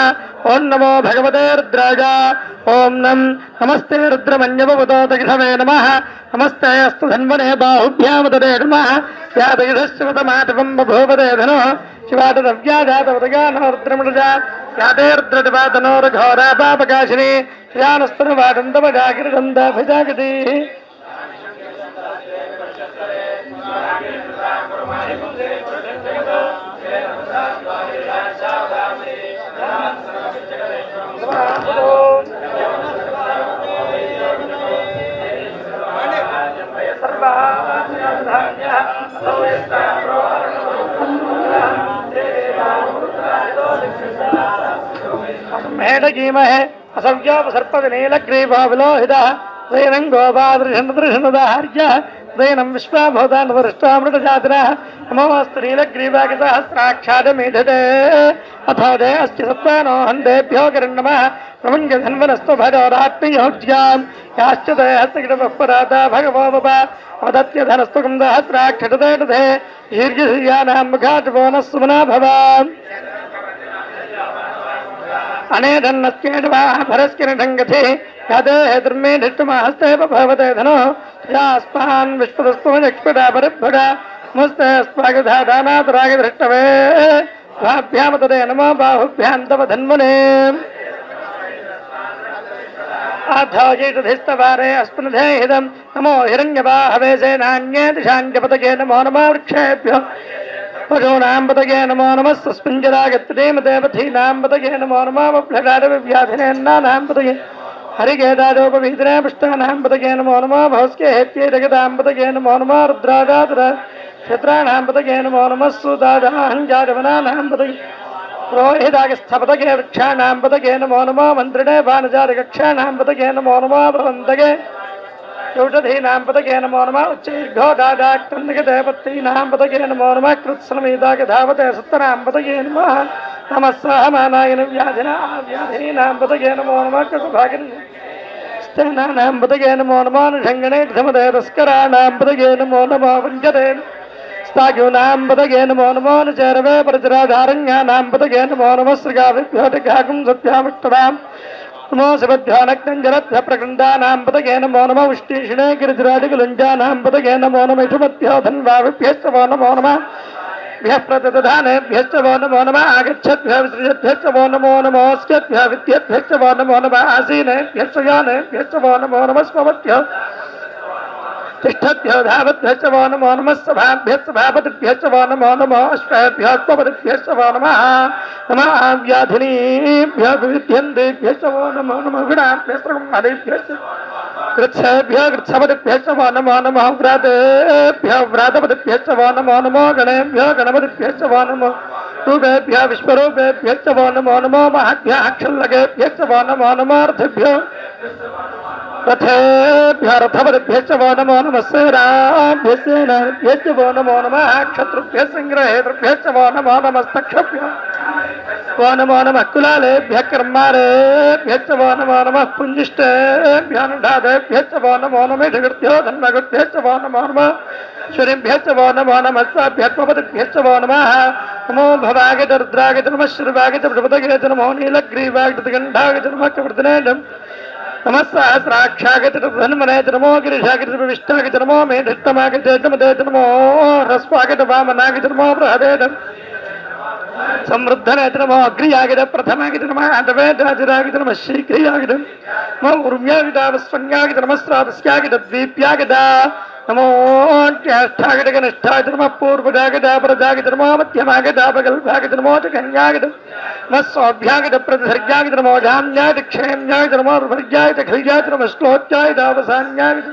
ओं नमो भगवते रुद्राय ओं नमस्ते रुद्रमन्यवदोदगिधवे नमः नमस्ते अस्तु धन्वने बाहुभ्यामुदरे नमः यादगिधश्चवतमाटवं बभूवदे धनो शिवाटदव्याजातवदगानो रुद्रमृजा याते रुद्रटिपातनो रघोरा पापकाशिनी श्रियानस्तुनवादन्तमजागिरिदन्दाभिजागतिः మేడగీమహే అసవ్యోపసర్పవినీలగ్రీవావిలోహిత దైనం గోపాదృషణదృషణదార్య దైనం విశ్వాభూతాన్వృష్టామృతజాతిన నమోస్తు నీలగ్రీవాకిసహస్రాక్షాదమీధతే అథోదే అస్య సత్వానో హందేభ్యో కిరణ్నమః ప్రముంజధన్వనస్తు భజోరాత్మయోజ్యాం యాశ్చ తే హస్తగిటపరాత భగవోప వదత్యధనస్తు కుందహస్రాక్షటదే ఈర్యశ్రియానాం ముఖాద్వోనస్సుమనా భవాన్ అనేధన్నస్యేడ్వా భరస్కిరణంగతి యదే దుర్మే ధిష్టుమహస్తే భవతే ధనో యాస్మాన్ విశ్వదస్మజక్షుడా పరిభుడా ముస్తే స్వాగధానాతురాగదృష్టవే ద్వాభ్యామతదే నమో బాహుభ్యాం తవ ధన్వనే అథోజితధిస్తవారే అస్మృధేహిదం నమో హిరణ్యవాహవే సేనాన్యే దిశాంజపతకే నమో నమో వృక్షేభ్యో పశూనాం పతగే నమో నమస్సుస్పింజరాగత్రేమదేవతీనాం పతగే నమో నమోభ్యగారవ్యాధినేన్నానాం పతగే హరిగేదాదోపవీతనే పుష్టానాం పతగే నమో నమో భౌస్కేహేత్యేజగదాం పతగే నమో నమో రుద్రాదాతుర క్షత్రాణాం పతగే నమో నమస్సుదాదాహంజాజవనానాం పతగే పురోహితాగస్థపతగే వృక్షాణాం పతగే నమో నమో మంత్రిణే బాణజారికక్షాణాం పతగే నమో నమో భవంతగే ఔషధీనాం పతగే నమో నమః ఉచ్చైర్ఘోడాక్తందగదేవతీనాం పతగే నమో నమః కృత్సలమీదాగధావతే సత్తనాం పతగే నమః నమస్సాహమానాయన వ్యాధినా వ్యాధీనాం పతగే నమో నమః కృతభాగిని స్థానానాం పతగే నమో నమో నిషంగణే ఘమదే తస్కరాణాం పతగే నమో నమో వంజతే స్థాగ్యూనాం పతగే నమో నమో నచేరవే పరిచరాధారణ్యానాం పతగే నమో నమః శ్రీగావిభ్యోటిఘాగం సత్యామిష్టవాం నమో శివధ్యానగ్నంజరభ్య ప్రగృండానాం పతగే నమో నమః ఉష్టీషిణే గిరిజరాడిగులుంజానాం పతగే నమో నమః ఇషుమత్యో ధన్వావిభ్యశ్చ వో నమో నమః భ్యః ప్రదధానేభ్యశ్చ వో నమో నమః ఆగచ్చద్భ్యో విసృజద్భ్యశ్చ వో నమో నమోऽస్యద్భ్యో విద్యేభ్యశ్చ వో నమో నమః ఆసీనేభ్యశ్చ యానేభ్యశ్చ వో నమో నమః స్వమత్యో తిష్టద్భ్యో ధావద్భ్యశ్చ వో నమో నమః సభాభ్యశ్చ భాపతిభ్యశ్చ వో నమో నమః అశ్వేభ్యోత్పపతిభ్యశ్చ వో నమః నమః వ్యాధినీభ్యో వివిధ్యందేభ్యశ్చ వో నమో నమః గుణాభ్యశ్చ కృత్సేభ్యో కృత్సపతిభ్యశ్చ వో నమో నమః వ్రాతేభ్యో వ్రాతపతిభ్యశ్చ వో నమో నమో గణేభ్యో గణపతిభ్యశ్చ వో నమో రూపేభ్యో విశ్వరూపేభ్యశ్చ వో నమో నమో మహద్భ్యో అక్షల్లగేభ్యశ్చ వో నమో నమో అర్థభ్యో రథేభ్యో రథపతిభ్యశ్చ వో నమో నమః సేనాభ్యశ్చ వో నమో నమః క్షత్రుభ్యः సంగ్రహేతృభ్యశ్చ వో నమో నమస్తక్షభ్యో వో నమో నమః కులాలేభ్యः కర్మారేభ్యశ్చ వో నమో నమః పుంజిష్టేభ్యో నిఢాదేభ్యశ్చ వో నమో నమః ధృత్యో ధన్మగుభ్యశ్చ వో నమో నమః శ్వరిభ్యశ్చ వో నమో నమః స్వాభ్యత్మపతిభ్యశ్చ వో నమః నమో భవాగత రుద్రాగత నమః శ్రీవాగత ప్రపదగేత నమో నీలగ్రీవాగత గంధాగత నమః కృతనేదం నమస్సహస్రాక్షాగత ధన్మనేత నమో గిరిశాగత విష్టాగత నమో మేధత్తమాగత నమదేత నమో హ్రస్వాగత వామనాగత నమో బృహదేతం సమృద్ధనేత నమో అగ్రియాగత ప్రథమాగత నమః అధవేదాజరాగత నమః శీఘ్రయాగత నమో ఉర్మ్యాగత వస్వన్యాగత నమస్రాదస్యాగత ద్వీప్యాగత నమో జ్యేష్ఠాగత కనిష్ఠాగత నమః పూర్వజాగత పరజాగత నమో మధ్యమాగత పగల్భాగత నమో కన్యాగత నమః స్వాభ్యాగత ప్రతిసర్యాగత నమో జామ్యాగత క్షేమ్యాగత నమో రుభర్యాగత ఖైర్యాగత నమః శ్లోత్యాగత అవసాన్యాగత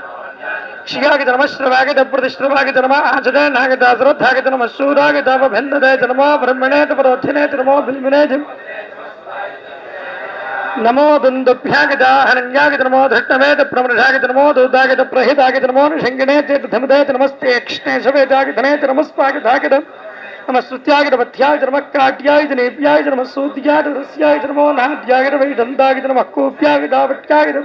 క్షియాగత నమః శ్రవాగత ప్రతిశ్రవాగత నమః ఆచదేనాగత అశ్రద్ధాగత నమః శూరాగత అవభిన్నదేత నమో బ్రహ్మణేత పరోధినేత నమో బిల్మినేత నమో దుందుభ్యాగత హరణ్యాగత నమో ధృష్టమేత ప్రమృషాగత నమో దూదాగత ప్రహితాగత నమో నిషంగణేత ధమదేత నమస్తే క్షణేశవేదాగతనేత నమస్పాగతాగత నమ శ్రుత్యాగత పథ్యాగత నమ కాట్యాగత నేప్యాగత నమ సూద్యాగత రస్యాగత నమో నాద్యాగత వైదంతాగత నమ కూప్యాగతావట్యాగత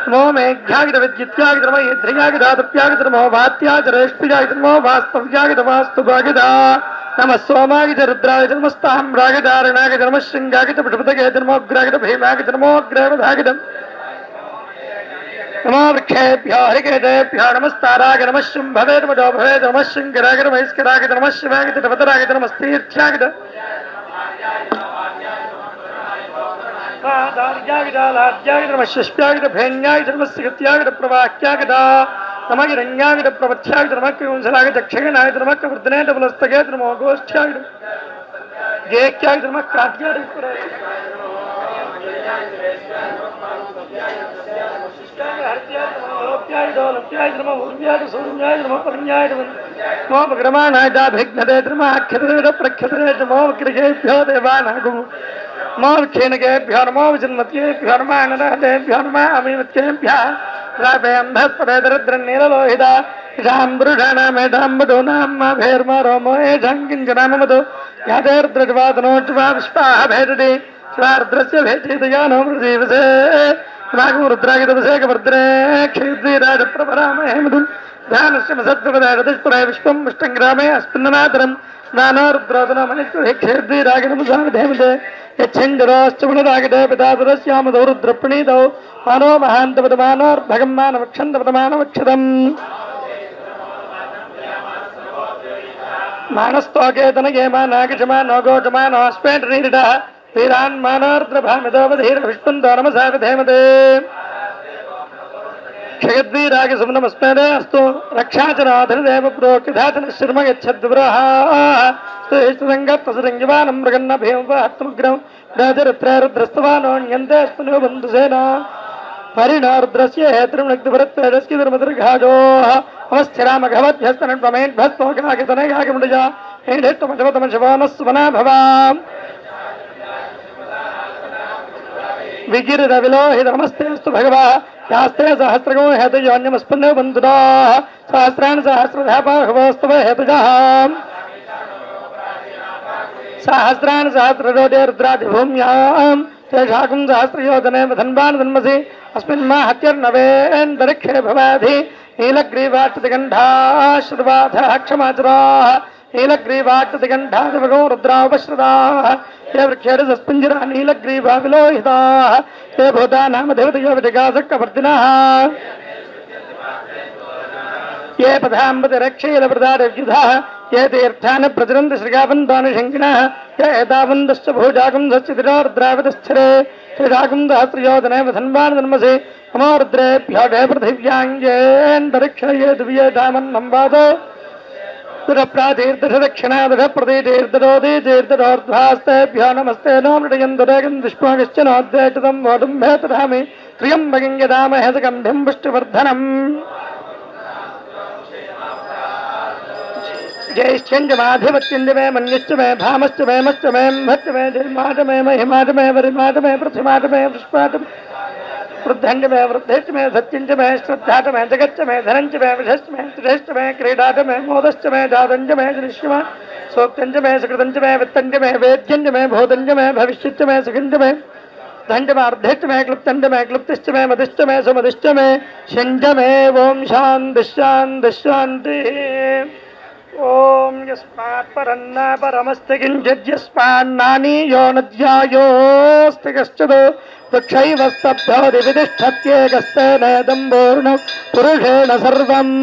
నమో మేఘ్యాగత విద్యుత్యాగత నమ యద్రయాగతాదప్యాగత నమో వాత్యాగత రేష్పియాగత నమో వాస్తవ్యాగత వాస్తుభాగత నమ సోమాగత రుద్రాగత నమస్తామ్రాగతారణాగత నమ శృంగాగత పృపదగేత నమోగ్రాగత భీమాగత నమోగ్రేవధాగత నమో వృక్షేభ్యో హరికేతేభ్యో నమస్తారాగ నమ శుంభవేత మజో భవేత నమ శృంగరాగత వైస్కరాగత నమ శివాగత రవతరాగత నమస్తీర్థ్యాగత లాద్యాగత నమ శిష్ప్యాగత భేన్యాగత నమస్కృత్యాగత ప్రవాక్యాగత నమ హిరణ్యాగత ప్రవత్యాగత నమ కుంసలాగత క్షగణాగత నమ వృద్ధనేత పులస్తగేత నమో గోష్ఠ్యాగత గేక్యాగత నమ కాట్యాగత मोपग्रमाणायभिघ्नतेभ्यो देवानागो मोक्षेणकेभ्यो नमो विजन्मत्येभ्यो नमः नरहतेभ्यो नमः अमीमत्येभ्यः राभेऽन्धस्पदे दरिद्रन्नीललोहिता ईशाम्बुरुषाणामेधाम्बधूनां रोमो येषां किञ्चनाममधु यादेर्द्रजवादनोज्वा विश्वाः भेदति स्वार्द्रस्य भेदीतयानो मृजीवसे नागमुरुद्रागितवसेकवर्द्रे क्षीद्वीराजप्रभरामहे मधुन् ध्यानस्य मसद्विपदागतिष्परे विश्वं मुष्टङ्ग्रामे अस्मिन्ननातरं नानोरुद्रोदनमनिष्ठुः क्षीद्वीरागितमुसाविधेमते यच्छञ्जरोश्च मुनिरागिते पितादुरस्यामदौ रुद्रप्रणीतौ मानो महान्तपदमानोर्भगं मानवक्षन्तपदमानवक्षतम् मानस्तोकेतनगेमानागिषमानो गोचमानो स्पेटरीरिडः वीरान्मानोर्द्रभामिदोपधीर विष्णुन्दो नमसा विधेमते क्षयद्वीरागिसुमनमस्मेदे अस्तु रक्षाचनाधनदेव प्रोक्तिधाचन शर्म यच्छद्विरः स्तुसङ्गत्वसुरङ्गिवानं मृगन्न भीमपहत्तमुग्रं राजरुद्ररुद्रस्तवानोऽन्यन्ते स्मनो बन्धुसेना परिणारुद्रस्य हेतृमृग्धभरत्वेदस्कि धर्मदुर्घाजोः अवस्थिरामघवद्भ्यस्तनट्वमेड्भस्तोगागितनगागिमुडिजा हेढेत्वमशवतमशवानस्वना भवाम् विगिरिरविलोहितमस्तेऽस्तु भगवः शास्त्रे सहस्रगो हेतुजोन्यमस्पन्नो बन्धुनाः सहस्राणि सहस्रधा बाहवोस्तव हेतुजः सहस्राणि सहस्ररोदे रुद्रादिभूम्याम् तेषाकं सहस्रयोजने धन्वान् धन्मसि अस्मिन् मा हत्यर्नवेन्दरिक्षे भवाधि नीलग्रीवाट्टदिगण्ठाश्रुवाधः क्षमाचराः नीलग्रीवाट्टदिगण्ठादिभगो रुद्रावश्रुताः ये वृक्षेरसस्पिञ्जरा नीलग्रीवा विलोहिताः ते भूतानामधिपतयो विजगासक्तवर्तिनः ये पदाम्बतिरक्षीलप्रदारव्युधाः ये तीर्थान् प्रचरन्ति श्रीगावन्तानुशङ्किनः ये एतावन्तश्च भूजागं सच्चितिरोर्द्रावितश्चरे तेषाकं सहस्रयोजने धन्वान् धन्मसि नमो रुद्रेभ्यो दे पृथिव्याङ्गेऽन्तरिक्षये दिव्येधामन्नं वादो दुरप्रातीर्थदक्षिणादुरप्रदीतीर्थदोदीतीर्थदोर्ध्वास्तेभ्यो नमस्ते नो मृडयन्दुरेगं दुष्पागश्च नोद्वेष्टं वोडुम्भे तदामि त्र्यम्बकं यदामहे सकम्भिं पुष्टिवर्धनम् जयश्चन्द्र माधिपत्यञ्च मे मन्यश्च मे भामश्च मे मश्च मे भट्ट मे जयमाट मे महिमाट मे वरिमाट मे पृथ्वीमाट मे पुष्पाट वृद्धञ्च मे वृद्धश्च मे सत्यञ्च मे श्रद्धाट मे जगच्च मे धनञ्च मे विषश्च मे त्रिषश्च मे क्रीडाट मे मोदश्च मे जातञ्च मे जनिष्यम सोक्तञ्च मे सुकृतञ्च मे वित्तञ्च मे वेद्यञ्च मे भूतञ्च मे भविष्यच्च मे सुखञ्च मे धञ्च मे अर्धश्च मे क्लुप्तञ्च मे क्लुप्तिश्च मे मदिश्च मे सुमदिश्च मे शञ्च मे ॐ शान्तिः ओम यस्मात् परन्न परमस्ति किञ्चित् यस्मान्नानीयो नद्यायोऽस्ति कश्चित् वृक्षैव स्तब्धो दिवितिष्ठत्येकस्तेनेदं पूर्णं पुरुषेण सर्वम्